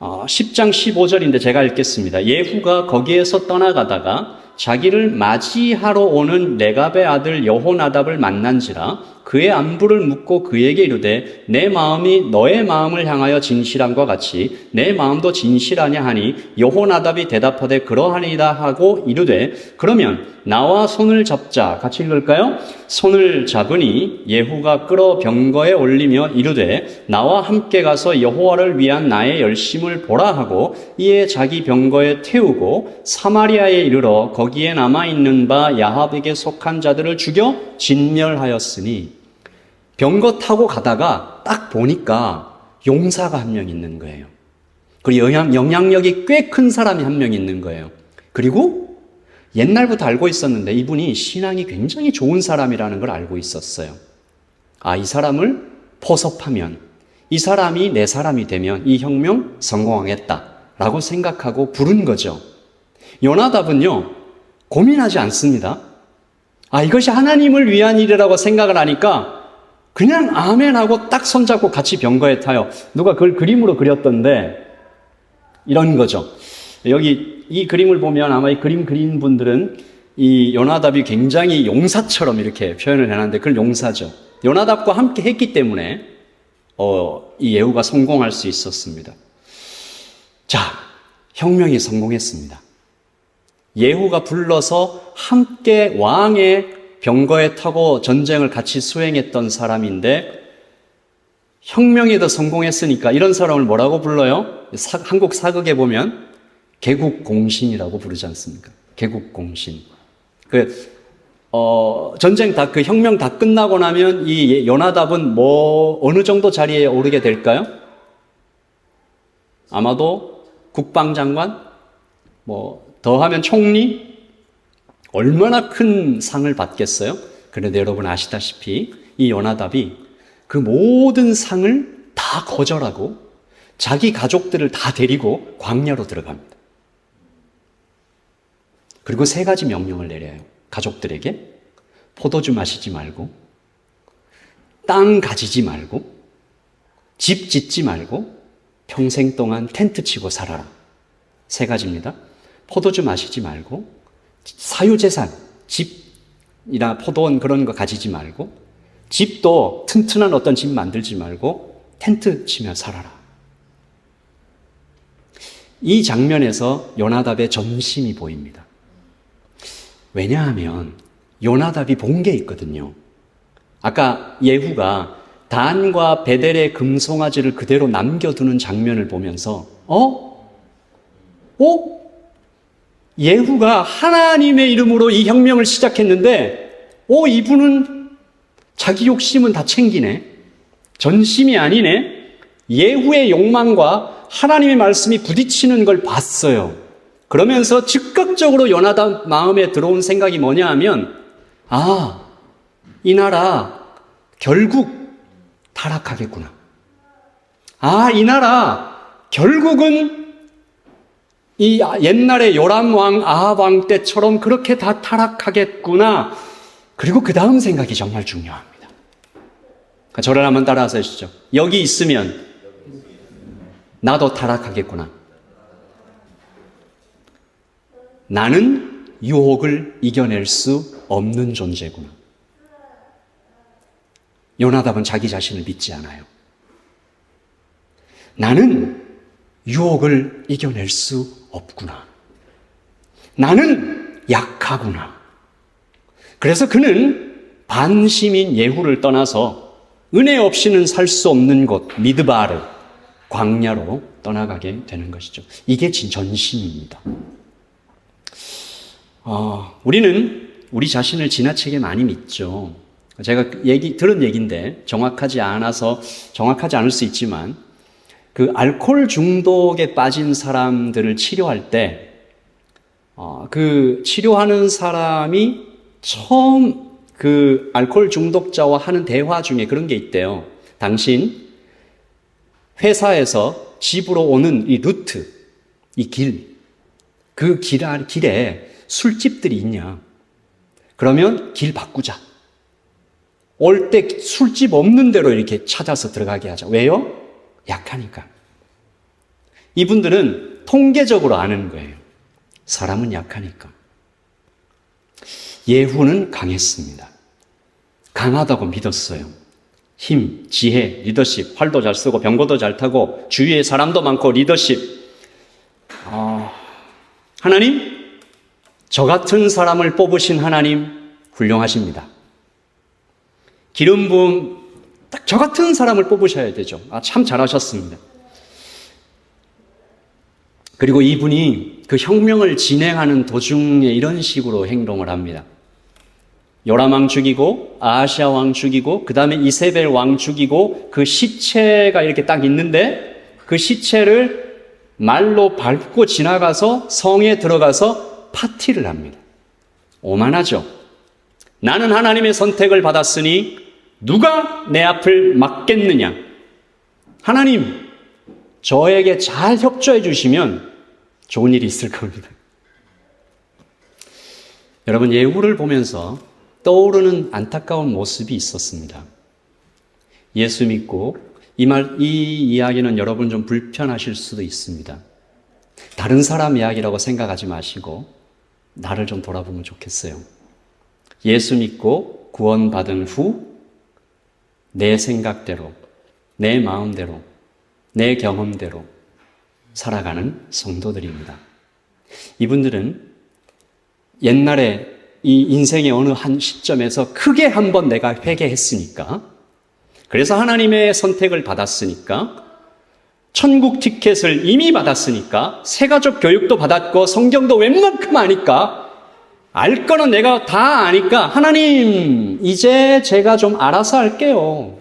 10장 15절인데 제가 읽겠습니다. 예후가 거기에서 떠나가다가 자기를 맞이하러 오는 레갑의 아들 여호나답을 만난지라 그의 안부를 묻고 그에게 이르되 내 마음이 너의 마음을 향하여 진실함과 같이 내 마음도 진실하냐 하니 여호나답이 대답하되 그러하니이다 하고 이르되 그러면 나와 손을 잡자. 같이 읽을까요? 손을 잡으니 예후가 끌어 병거에 올리며 이르되 나와 함께 가서 여호와를 위한 나의 열심을 보라 하고 이에 자기 병거에 태우고 사마리아에 이르러 거기에 남아있는 바 야합에게 속한 자들을 죽여 진멸하였으니 병거 타고 가다가 딱 보니까 용사가 한 명 있는 거예요. 그리고 영향력이 꽤 큰 사람이 한 명 있는 거예요. 그리고 옛날부터 알고 있었는데 이분이 신앙이 굉장히 좋은 사람이라는 걸 알고 있었어요. 이 사람을 포섭하면, 이 사람이 내 사람이 되면 이 혁명 성공하겠다라고 생각하고 부른 거죠. 요나답은요, 고민하지 않습니다. 이것이 하나님을 위한 일이라고 생각을 하니까 그냥 아멘 하고 딱 손잡고 같이 병거에 타요. 누가 그걸 그림으로 그렸던데 이런 거죠. 여기 이 그림을 보면 아마 이 그림 그린 분들은 이 요나답이 굉장히 용사처럼 이렇게 표현을 해놨는데 그건 용사죠. 요나답과 함께 했기 때문에 이 예후가 성공할 수 있었습니다. 자, 혁명이 성공했습니다. 예후가 불러서 함께 왕의 병거에 타고 전쟁을 같이 수행했던 사람인데 혁명에도 성공했으니까 이런 사람을 뭐라고 불러요? 한국 사극에 보면 개국공신이라고 부르지 않습니까? 개국공신. 전쟁 그 혁명 다 끝나고 나면 이 요나답은 어느 정도 자리에 오르게 될까요? 아마도 국방장관? 더하면 총리? 얼마나 큰 상을 받겠어요? 그런데 여러분 아시다시피 이 요나답이 그 모든 상을 다 거절하고 자기 가족들을 다 데리고 광야로 들어갑니다. 그리고 3가지 명령을 내려요. 가족들에게 포도주 마시지 말고 땅 가지지 말고 집 짓지 말고 평생 동안 텐트 치고 살아라. 3가지입니다. 포도주 마시지 말고 사유재산, 집이나 포도원 그런 거 가지지 말고 집도 튼튼한 어떤 집 만들지 말고 텐트 치며 살아라. 이 장면에서 요나답의 전심이 보입니다. 왜냐하면 요나답이 본 게 있거든요. 아까 예후가 단과 베델의 금송아지를 그대로 남겨두는 장면을 보면서 예후가 하나님의 이름으로 이 혁명을 시작했는데 이분은 자기 욕심은 다 챙기네. 전심이 아니네. 예후의 욕망과 하나님의 말씀이 부딪히는 걸 봤어요. 그러면서 즉각적으로 요나답 마음에 들어온 생각이 뭐냐 하면 이 나라 결국 타락하겠구나. 이 나라 결국은 이 옛날에 요람 왕, 아합 왕 때처럼 그렇게 다 타락하겠구나. 그리고 그 다음 생각이 정말 중요합니다. 저를 한번 따라서 하시죠. 여기 있으면 나도 타락하겠구나. 나는 유혹을 이겨낼 수 없는 존재구나. 요나답은 자기 자신을 믿지 않아요. 나는 유혹을 이겨낼 수 없구나. 나는 약하구나. 그래서 그는 반시민 예후를 떠나서 은혜 없이는 살 수 없는 곳 미드바르 광야로 떠나가게 되는 것이죠. 이게 전심입니다. 우리는 우리 자신을 지나치게 많이 믿죠. 제가 들은 얘기인데 정확하지 않을 수 있지만 그 알코올 중독에 빠진 사람들을 치료할 때 그 치료하는 사람이 처음 그 알코올 중독자와 하는 대화 중에 그런 게 있대요. 당신 회사에서 집으로 오는 이 루트, 이 길, 그 길에 술집들이 있냐? 그러면 길 바꾸자. 올 때 술집 없는 데로 이렇게 찾아서 들어가게 하자. 왜요? 약하니까. 이분들은 통계적으로 아는 거예요. 사람은 약하니까. 예후는 강했습니다. 강하다고 믿었어요. 힘, 지혜, 리더십, 활도 잘 쓰고 병거도 잘 타고 주위에 사람도 많고 리더십. 하나님, 저 같은 사람을 뽑으신 하나님 훌륭하십니다. 기름 부음 딱 저 같은 사람을 뽑으셔야 되죠. 참 잘하셨습니다. 그리고 이분이 그 혁명을 진행하는 도중에 이런 식으로 행동을 합니다. 요람 왕 죽이고 아하시아 왕 죽이고 그 다음에 이세벨 왕 죽이고 그 시체가 이렇게 딱 있는데 그 시체를 말로 밟고 지나가서 성에 들어가서 파티를 합니다. 오만하죠. 나는 하나님의 선택을 받았으니 누가 내 앞을 막겠느냐. 하나님, 저에게 잘 협조해 주시면 좋은 일이 있을 겁니다. 여러분, 예후를 보면서 떠오르는 안타까운 모습이 있었습니다. 예수 믿고 이 이야기는 여러분 좀 불편하실 수도 있습니다. 다른 사람 이야기라고 생각하지 마시고 나를 좀 돌아보면 좋겠어요. 예수 믿고 구원받은 후 내 생각대로, 내 마음대로, 내 경험대로 살아가는 성도들입니다. 이분들은 옛날에 이 인생의 어느 한 시점에서 크게 한번 내가 회개했으니까, 그래서 하나님의 선택을 받았으니까, 천국 티켓을 이미 받았으니까, 새가족 교육도 받았고 성경도 웬만큼 아니까, 알 거는 내가 다 아니까 하나님 이제 제가 좀 알아서 할게요.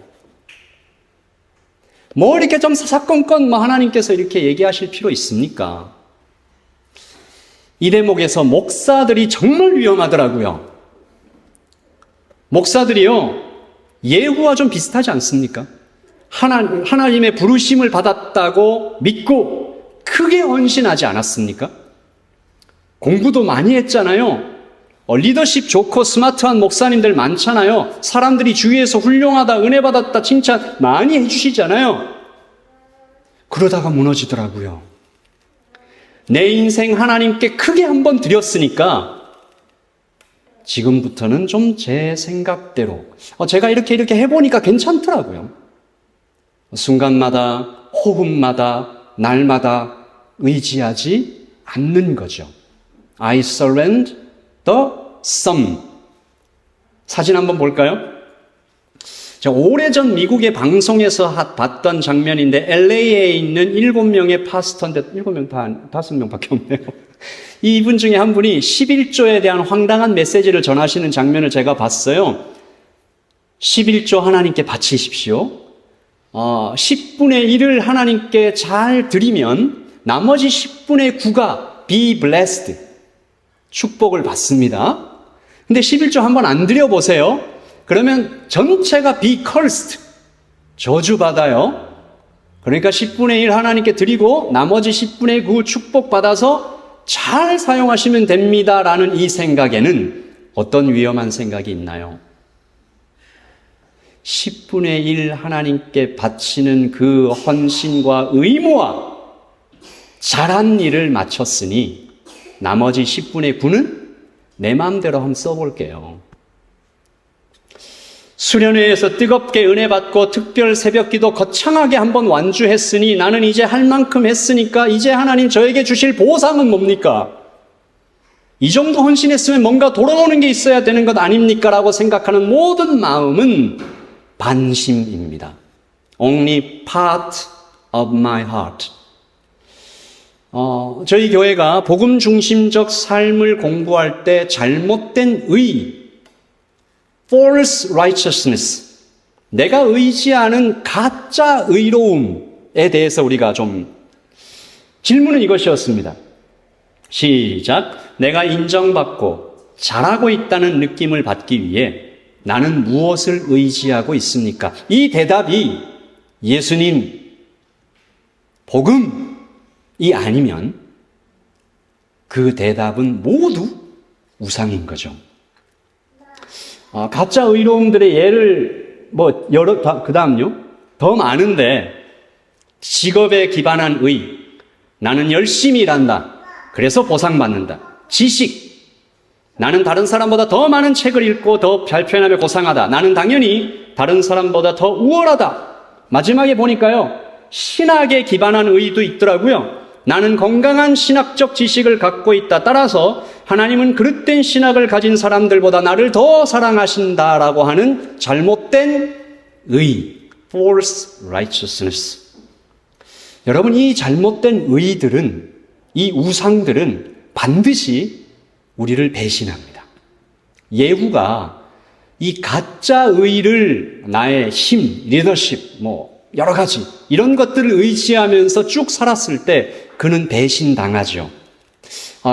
뭐 이렇게 좀 사사건건 하나님께서 이렇게 얘기하실 필요 있습니까? 이 대목에서 목사들이 정말 위험하더라고요. 목사들이요, 예후와 좀 비슷하지 않습니까? 하나님의 부르심을 받았다고 믿고 크게 헌신하지 않았습니까? 공부도 많이 했잖아요. 리더십 좋고 스마트한 목사님들 많잖아요. 사람들이 주위에서 훌륭하다, 은혜 받았다, 칭찬 많이 해주시잖아요. 그러다가 무너지더라고요. 내 인생 하나님께 크게 한번 드렸으니까 지금부터는 좀 제 생각대로 제가 이렇게 해보니까 괜찮더라고요. 순간마다, 호흡마다, 날마다 의지하지 않는 거죠. I surrender the some. 사진 한번 볼까요? 오래전 미국의 방송에서 봤던 장면인데 LA에 있는 7명의 파스터인데 5명밖에 없네요. 이분 중에 한 분이 11조에 대한 황당한 메시지를 전하시는 장면을 제가 봤어요. 11조 하나님께 바치십시오. 10분의 1을 하나님께 잘 드리면 나머지 10분의 9가 be blessed, 축복을 받습니다. 근데 11조 한번 안 드려보세요. 그러면 전체가 be cursed, 저주받아요. 그러니까 10분의 1 하나님께 드리고 나머지 10분의 9 축복받아서 잘 사용하시면 됩니다라는 이 생각에는 어떤 위험한 생각이 있나요? 10분의 1 하나님께 바치는 그 헌신과 의무와 잘한 일을 마쳤으니 나머지 10분의 9는 내 마음대로 한번 써볼게요. 수련회에서 뜨겁게 은혜 받고 특별 새벽기도 거창하게 한번 완주했으니 나는 이제 할 만큼 했으니까 이제 하나님 저에게 주실 보상은 뭡니까? 이 정도 헌신했으면 뭔가 돌아오는 게 있어야 되는 것 아닙니까? 라고 생각하는 모든 마음은 반심입니다. Only part of my heart. 저희 교회가 복음 중심적 삶을 공부할 때 잘못된 false righteousness, 내가 의지하는 가짜 의로움에 대해서 우리가 좀 질문은 이것이었습니다. 시작. 내가 인정받고 잘하고 있다는 느낌을 받기 위해 나는 무엇을 의지하고 있습니까? 이 대답이 예수님, 복음이 아니면 그 대답은 모두 우상인 거죠. 가짜 의로움들의 예를 그 다음요. 더 많은데 직업에 기반한 나는 열심히 일한다. 그래서 보상받는다. 지식. 나는 다른 사람보다 더 많은 책을 읽고 더 잘 표현하며 고상하다. 나는 당연히 다른 사람보다 더 우월하다. 마지막에 보니까요. 신학에 기반한 의도 있더라고요. 나는 건강한 신학적 지식을 갖고 있다. 따라서 하나님은 그릇된 신학을 가진 사람들보다 나를 더 사랑하신다라고 하는 잘못된 false righteousness. 여러분, 이 잘못된 의들은, 이 우상들은 반드시 우리를 배신합니다. 예후가 이 가짜 의를 나의 힘, 리더십, 여러 가지 이런 것들을 의지하면서 쭉 살았을 때 그는 배신당하죠.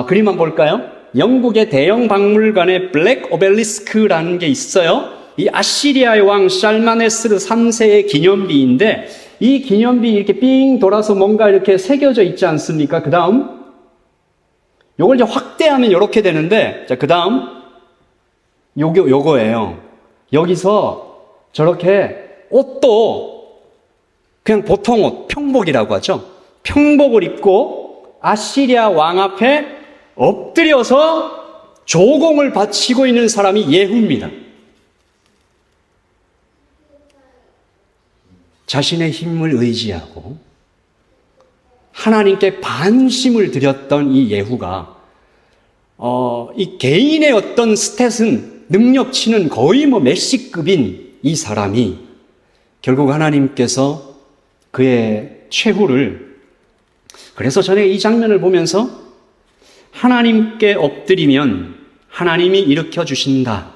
그림 한번 볼까요? 영국의 대형 박물관에 블랙 오벨리스크라는 게 있어요. 이 아시리아의 왕 샬마네스르 3세의 기념비인데 이 기념비 이렇게 삥 돌아서 뭔가 이렇게 새겨져 있지 않습니까? 그 다음 요걸 이제 확대하면 이렇게 되는데, 자, 그 다음 요거예요. 여기서 저렇게 옷도 그냥 보통 옷, 평복이라고 하죠. 평복을 입고 아시리아 왕 앞에 엎드려서 조공을 바치고 있는 사람이 예후입니다. 자신의 힘을 의지하고 하나님께 반심을 드렸던 이 예후가 이 개인의 어떤 스탯은 능력치는 거의 메시급인 이 사람이 결국 하나님께서 그의 최후를, 그래서 저는 이 장면을 보면서 하나님께 엎드리면 하나님이 일으켜 주신다.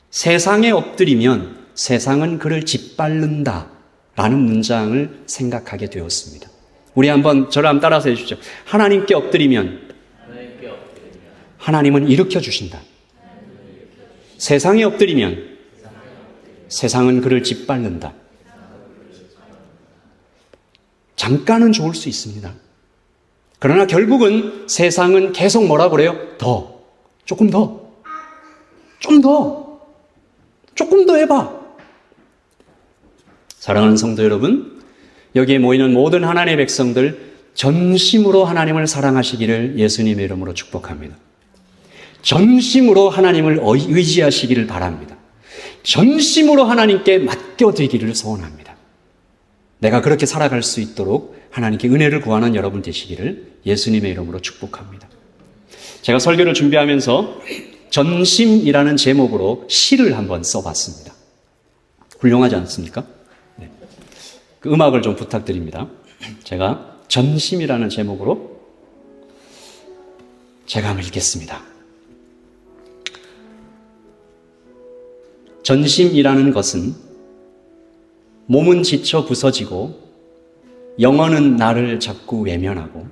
세상에 엎드리면 세상은 그를 짓밟는다. 라는 문장을 생각하게 되었습니다. 우리 저를 한번 따라서 해주십시오. 하나님께 엎드리면 하나님은 일으켜 주신다. 세상에 엎드리면 세상은 그를 짓밟는다. 잠깐은 좋을 수 있습니다. 그러나 결국은 세상은 계속 뭐라 그래요? 조금 더 해봐. 사랑하는 성도 여러분, 여기에 모이는 모든 하나님의 백성들 전심으로 하나님을 사랑하시기를 예수님의 이름으로 축복합니다. 전심으로 하나님을 의지하시기를 바랍니다. 전심으로 하나님께 맡겨드리기를 소원합니다. 내가 그렇게 살아갈 수 있도록 하나님께 은혜를 구하는 여러분 되시기를 예수님의 이름으로 축복합니다. 제가 설교를 준비하면서 전심이라는 제목으로 시를 한번 써봤습니다. 훌륭하지 않습니까? 네. 그 음악을 좀 부탁드립니다. 제가 전심이라는 제목으로 제가 한번 읽겠습니다. 전심이라는 것은 몸은 지쳐 부서지고 영혼은 나를 자꾸 외면하고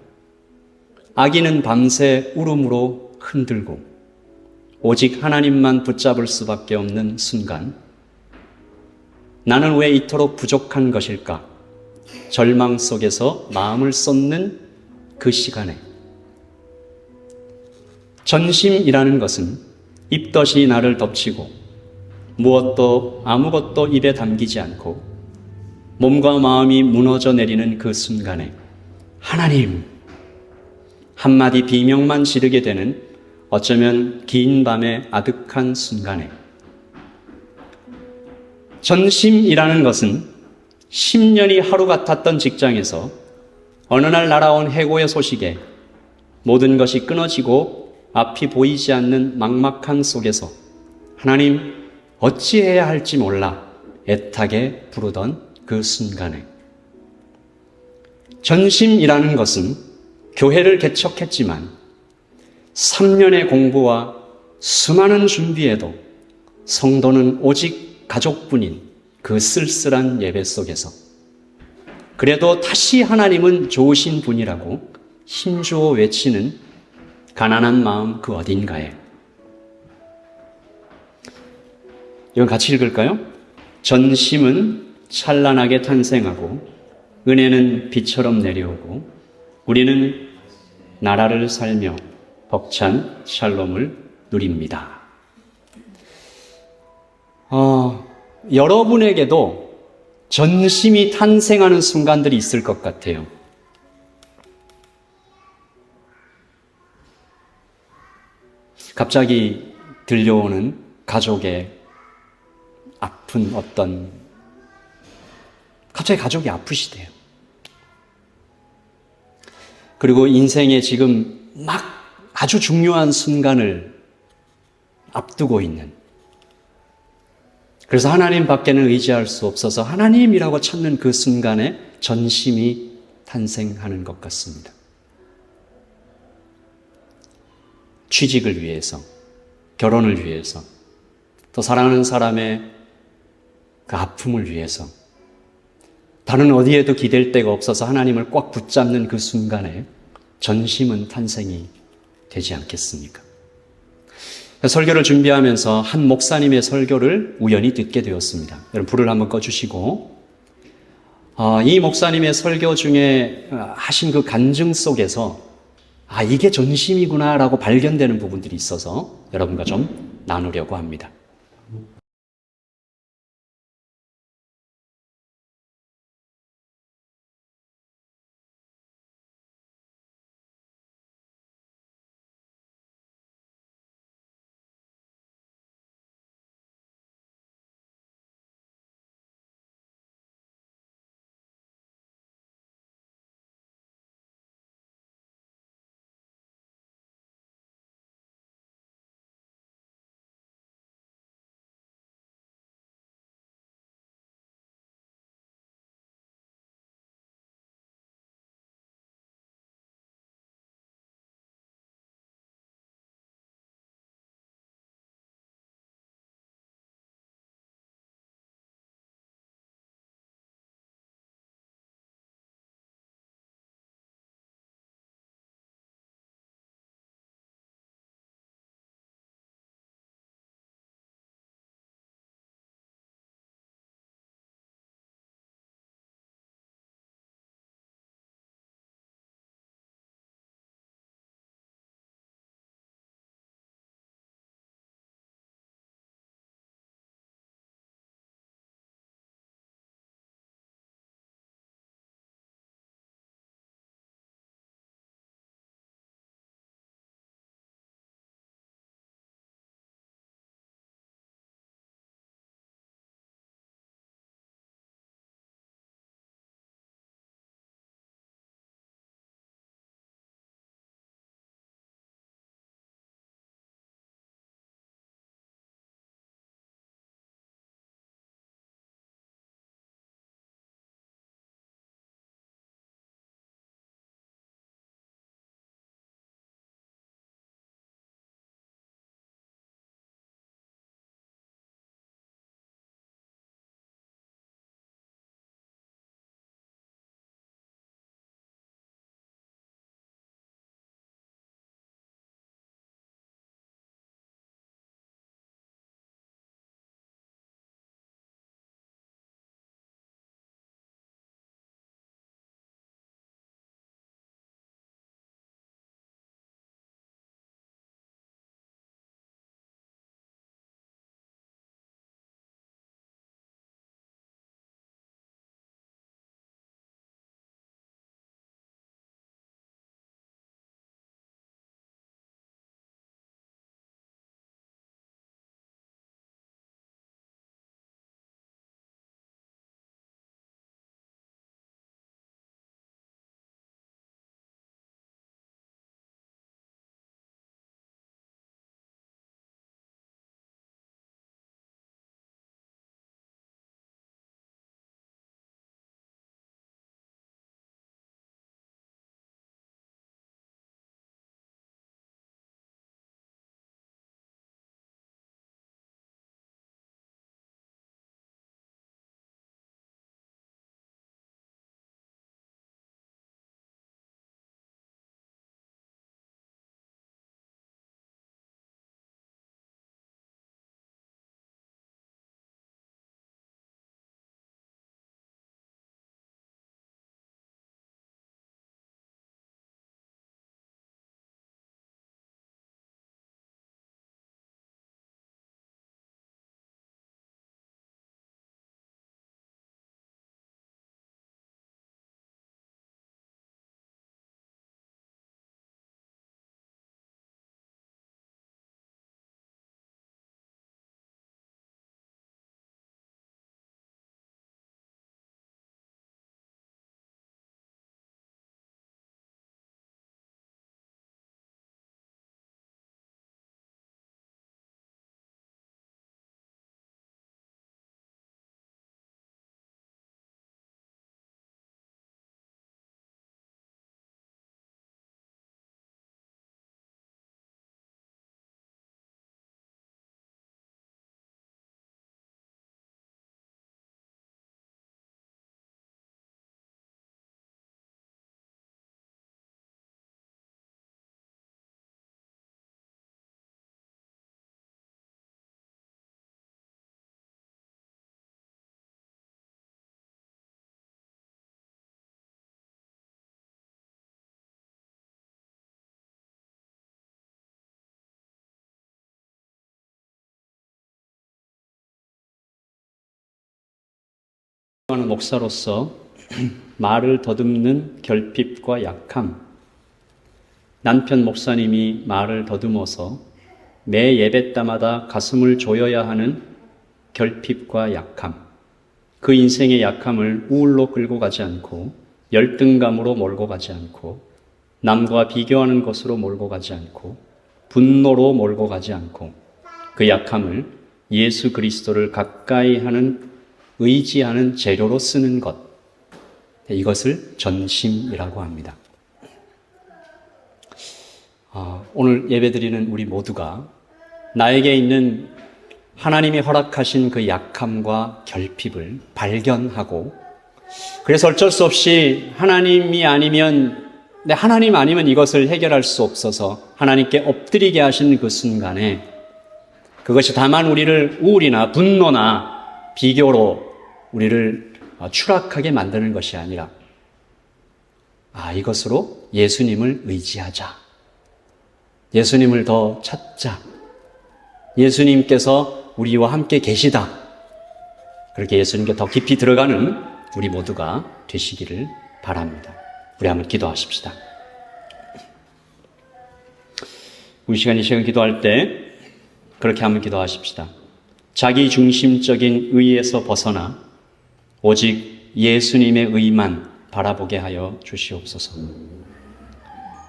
악인은 밤새 울음으로 흔들고 오직 하나님만 붙잡을 수밖에 없는 순간 나는 왜 이토록 부족한 것일까? 절망 속에서 마음을 쏟는 그 시간에 전심이라는 것은 입덧이 나를 덮치고 무엇도 아무것도 입에 담기지 않고 몸과 마음이 무너져 내리는 그 순간에 하나님 한마디 비명만 지르게 되는 어쩌면 긴 밤의 아득한 순간에 전심이라는 것은 10년이 하루 같았던 직장에서 어느 날 날아온 해고의 소식에 모든 것이 끊어지고 앞이 보이지 않는 막막함 속에서 하나님 어찌해야 할지 몰라 애타게 부르던 그 순간에 전심이라는 것은 교회를 개척했지만 3년의 공부와 수많은 준비에도 성도는 오직 가족뿐인 그 쓸쓸한 예배 속에서 그래도 다시 하나님은 좋으신 분이라고 힘주어 외치는 가난한 마음 그 어딘가에 이건 같이 읽을까요? 전심은 찬란하게 탄생하고 은혜는 비처럼 내려오고 우리는 나라를 살며 벅찬 샬롬을 누립니다. 여러분에게도 전심이 탄생하는 순간들이 있을 것 같아요. 갑자기 들려오는 가족의 아픈 갑자기 가족이 아프시대요. 그리고 인생에 지금 막 아주 중요한 순간을 앞두고 있는 그래서 하나님 밖에는 의지할 수 없어서 하나님이라고 찾는 그 순간에 전심이 탄생하는 것 같습니다. 취직을 위해서, 결혼을 위해서, 또 사랑하는 사람의 그 아픔을 위해서, 다른 어디에도 기댈 데가 없어서 하나님을 꽉 붙잡는 그 순간에 전심은 탄생이 되지 않겠습니까? 설교를 준비하면서 한 목사님의 설교를 우연히 듣게 되었습니다. 여러분 불을 한번 꺼주시고 이 목사님의 설교 중에 하신 그 간증 속에서 이게 전심이구나라고 발견되는 부분들이 있어서 여러분과 좀 나누려고 합니다. 하는 목사로서 말을 더듬는 결핍과 약함, 남편 목사님이 말을 더듬어서 매 예배 때마다 가슴을 조여야 하는 결핍과 약함, 그 인생의 약함을 우울로 끌고 가지 않고 열등감으로 몰고 가지 않고 남과 비교하는 것으로 몰고 가지 않고 분노로 몰고 가지 않고 그 약함을 예수 그리스도를 가까이 하는 의지하는 재료로 쓰는 것, 이것을 전심이라고 합니다. 오늘 예배드리는 우리 모두가 나에게 있는 하나님이 허락하신 그 약함과 결핍을 발견하고, 그래서 어쩔 수 없이 하나님 아니면 이것을 해결할 수 없어서 하나님께 엎드리게 하신 그 순간에 그것이 다만 우리를 우울이나 분노나 비교로 우리를 추락하게 만드는 것이 아니라 이것으로 예수님을 의지하자, 예수님을 더 찾자, 예수님께서 우리와 함께 계시다, 그렇게 예수님께 더 깊이 들어가는 우리 모두가 되시기를 바랍니다. 우리 한번 기도하십시다. 우리 이 시간 기도할 때 그렇게 한번 기도하십시다. 자기 중심적인 의에서 벗어나 오직 예수님의 의만 바라보게 하여 주시옵소서.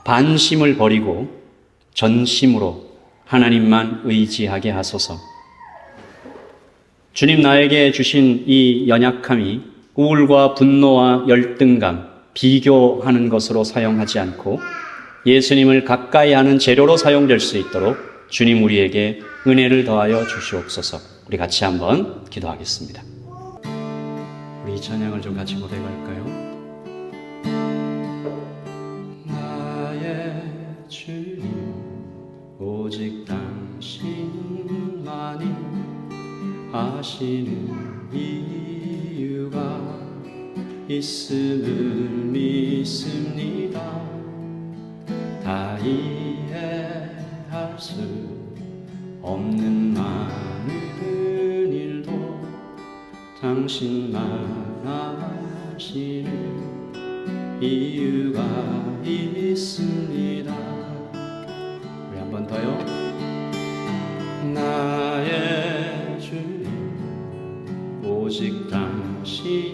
반심을 버리고 전심으로 하나님만 의지하게 하소서. 주님, 나에게 주신 이 연약함이 우울과 분노와 열등감, 비교하는 것으로 사용하지 않고 예수님을 가까이 하는 재료로 사용될 수 있도록 주님 우리에게 은혜를 더하여 주시옵소서. 우리 같이 한번 기도하겠습니다. 우리 이 찬양을 좀 같이 고백할까요? 나의 주님, 오직 당신만이 아시는 이유가 있음을 믿습니다. 다 이해할 수 없는 많은 일도 당신만 아시는 이유가 있습니다. 우리 한 번 더요. 나의 주님, 오직 당신만이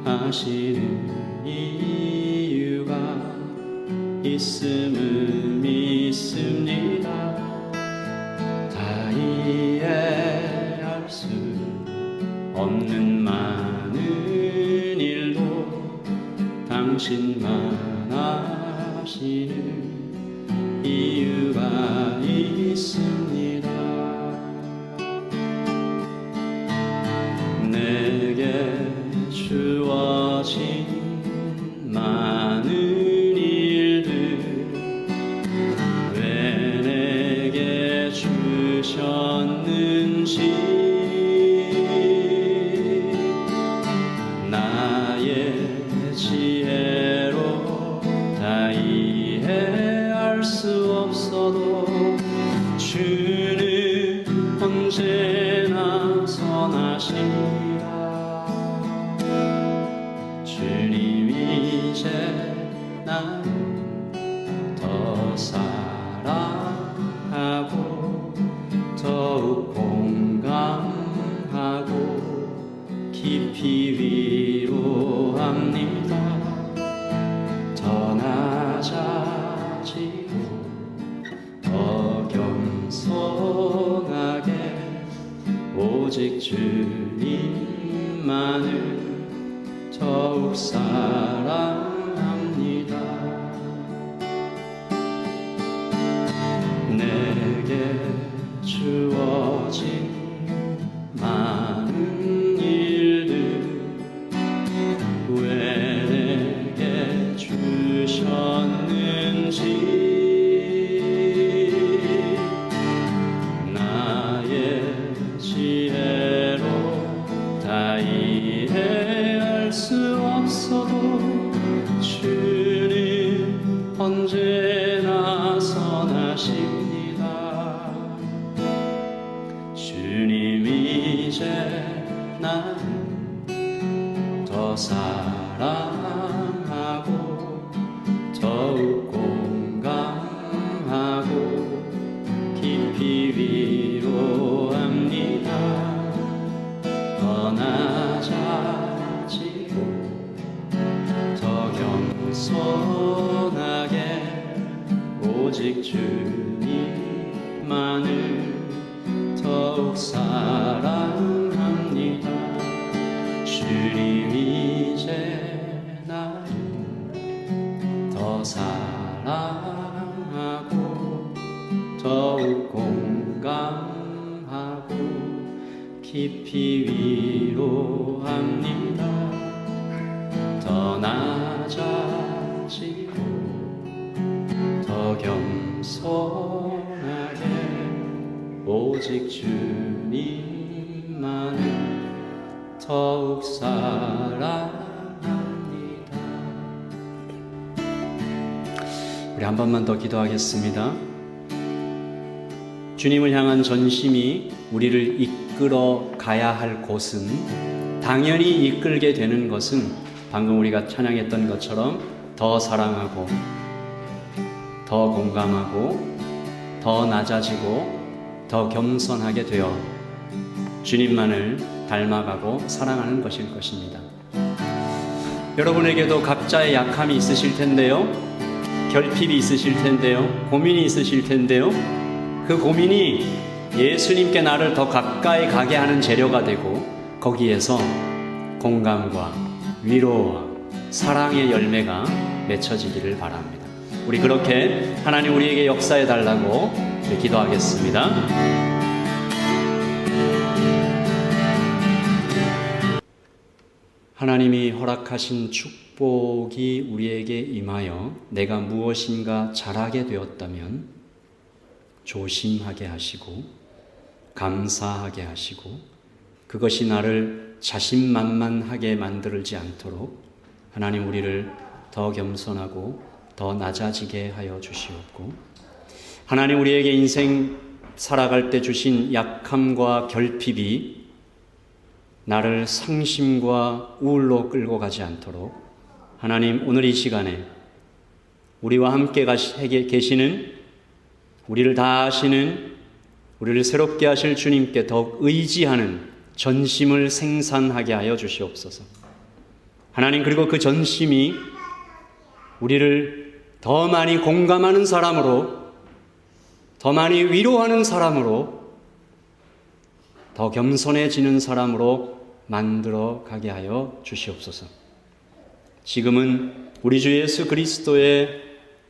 아시는 이유가 있음을 믿습니다. 다 이해할 수 없는 많은 일도 당신만 아시는 이유가 있습니다. 내게 주어진 많은 일들 왜 내게 주셨는지 나의 지혜로 다 이해할 수 없어도 주는 언제나 선하시라. 주님 이제 나를 더 사랑하고 더욱 공감하고 깊이 위로합니다. 더 낮아지고 더 겸손하게 오직 주님만을 더욱 사랑합니다. 내게 주어진 많은 일들 왜 내게 주셨는지 나의 지혜로 다 이해할 수 없어도 나는 더 사랑하고 더욱 공감하고 깊이 위로합니다. 더 낮아지고 더 겸손하게 오직 주님만을 더욱 사랑합니다. 주님 이제 나를 더 사랑하고 더욱 공감하고 깊이 위로합니다. 더 낮아지고 더 겸손하게 오직 주님만을 더욱 사랑합니다. 우리 한 번만 더 기도하겠습니다. 주님을 향한 전심이 우리를 이끌어 가야 할 곳은, 당연히 이끌게 되는 것은 방금 우리가 찬양했던 것처럼 더 사랑하고 더 공감하고 더 낮아지고 더 겸손하게 되어 주님만을 닮아가고 사랑하는 것일 것입니다. 여러분에게도 각자의 약함이 있으실 텐데요, 결핍이 있으실 텐데요, 고민이 있으실 텐데요, 그 고민이 예수님께 나를 더 가까이 가게 하는 재료가 되고 거기에서 공감과 위로와 사랑의 열매가 맺혀지기를 바랍니다. 우리 그렇게 하나님 우리에게 역사해 달라고 기도하겠습니다. 하나님이 허락하신 축복이 우리에게 임하여 내가 무엇인가 잘하게 되었다면 조심하게 하시고 감사하게 하시고 그것이 나를 자신만만하게 만들지 않도록 하나님 우리를 더 겸손하고 더 낮아지게 하여 주시옵고, 하나님 우리에게 인생 살아갈 때 주신 약함과 결핍이 나를 상심과 우울로 끌고 가지 않도록 하나님 오늘 이 시간에 우리와 함께 계시는, 우리를 다 아시는, 우리를 새롭게 하실 주님께 더욱 의지하는 전심을 생산하게 하여 주시옵소서. 하나님, 그리고 그 전심이 우리를 더 많이 공감하는 사람으로, 더 많이 위로하는 사람으로, 더 겸손해지는 사람으로 만들어 가게 하여 주시옵소서. 지금은 우리 주 예수 그리스도의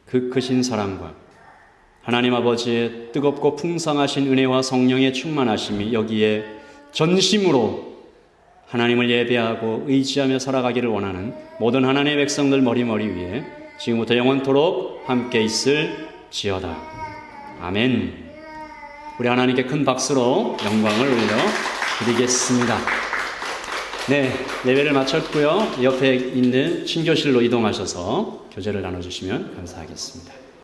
그 크신 사랑과 하나님 아버지의 뜨겁고 풍성하신 은혜와 성령의 충만하심이 여기에 전심으로 하나님을 예배하고 의지하며 살아가기를 원하는 모든 하나님의 백성들 머리머리 위에 지금부터 영원토록 함께 있을지어다. 아멘. 우리 하나님께 큰 박수로 영광을 올려 드리겠습니다. 네, 예배를 마쳤고요. 옆에 있는 친교실로 이동하셔서 교제를 나눠주시면 감사하겠습니다.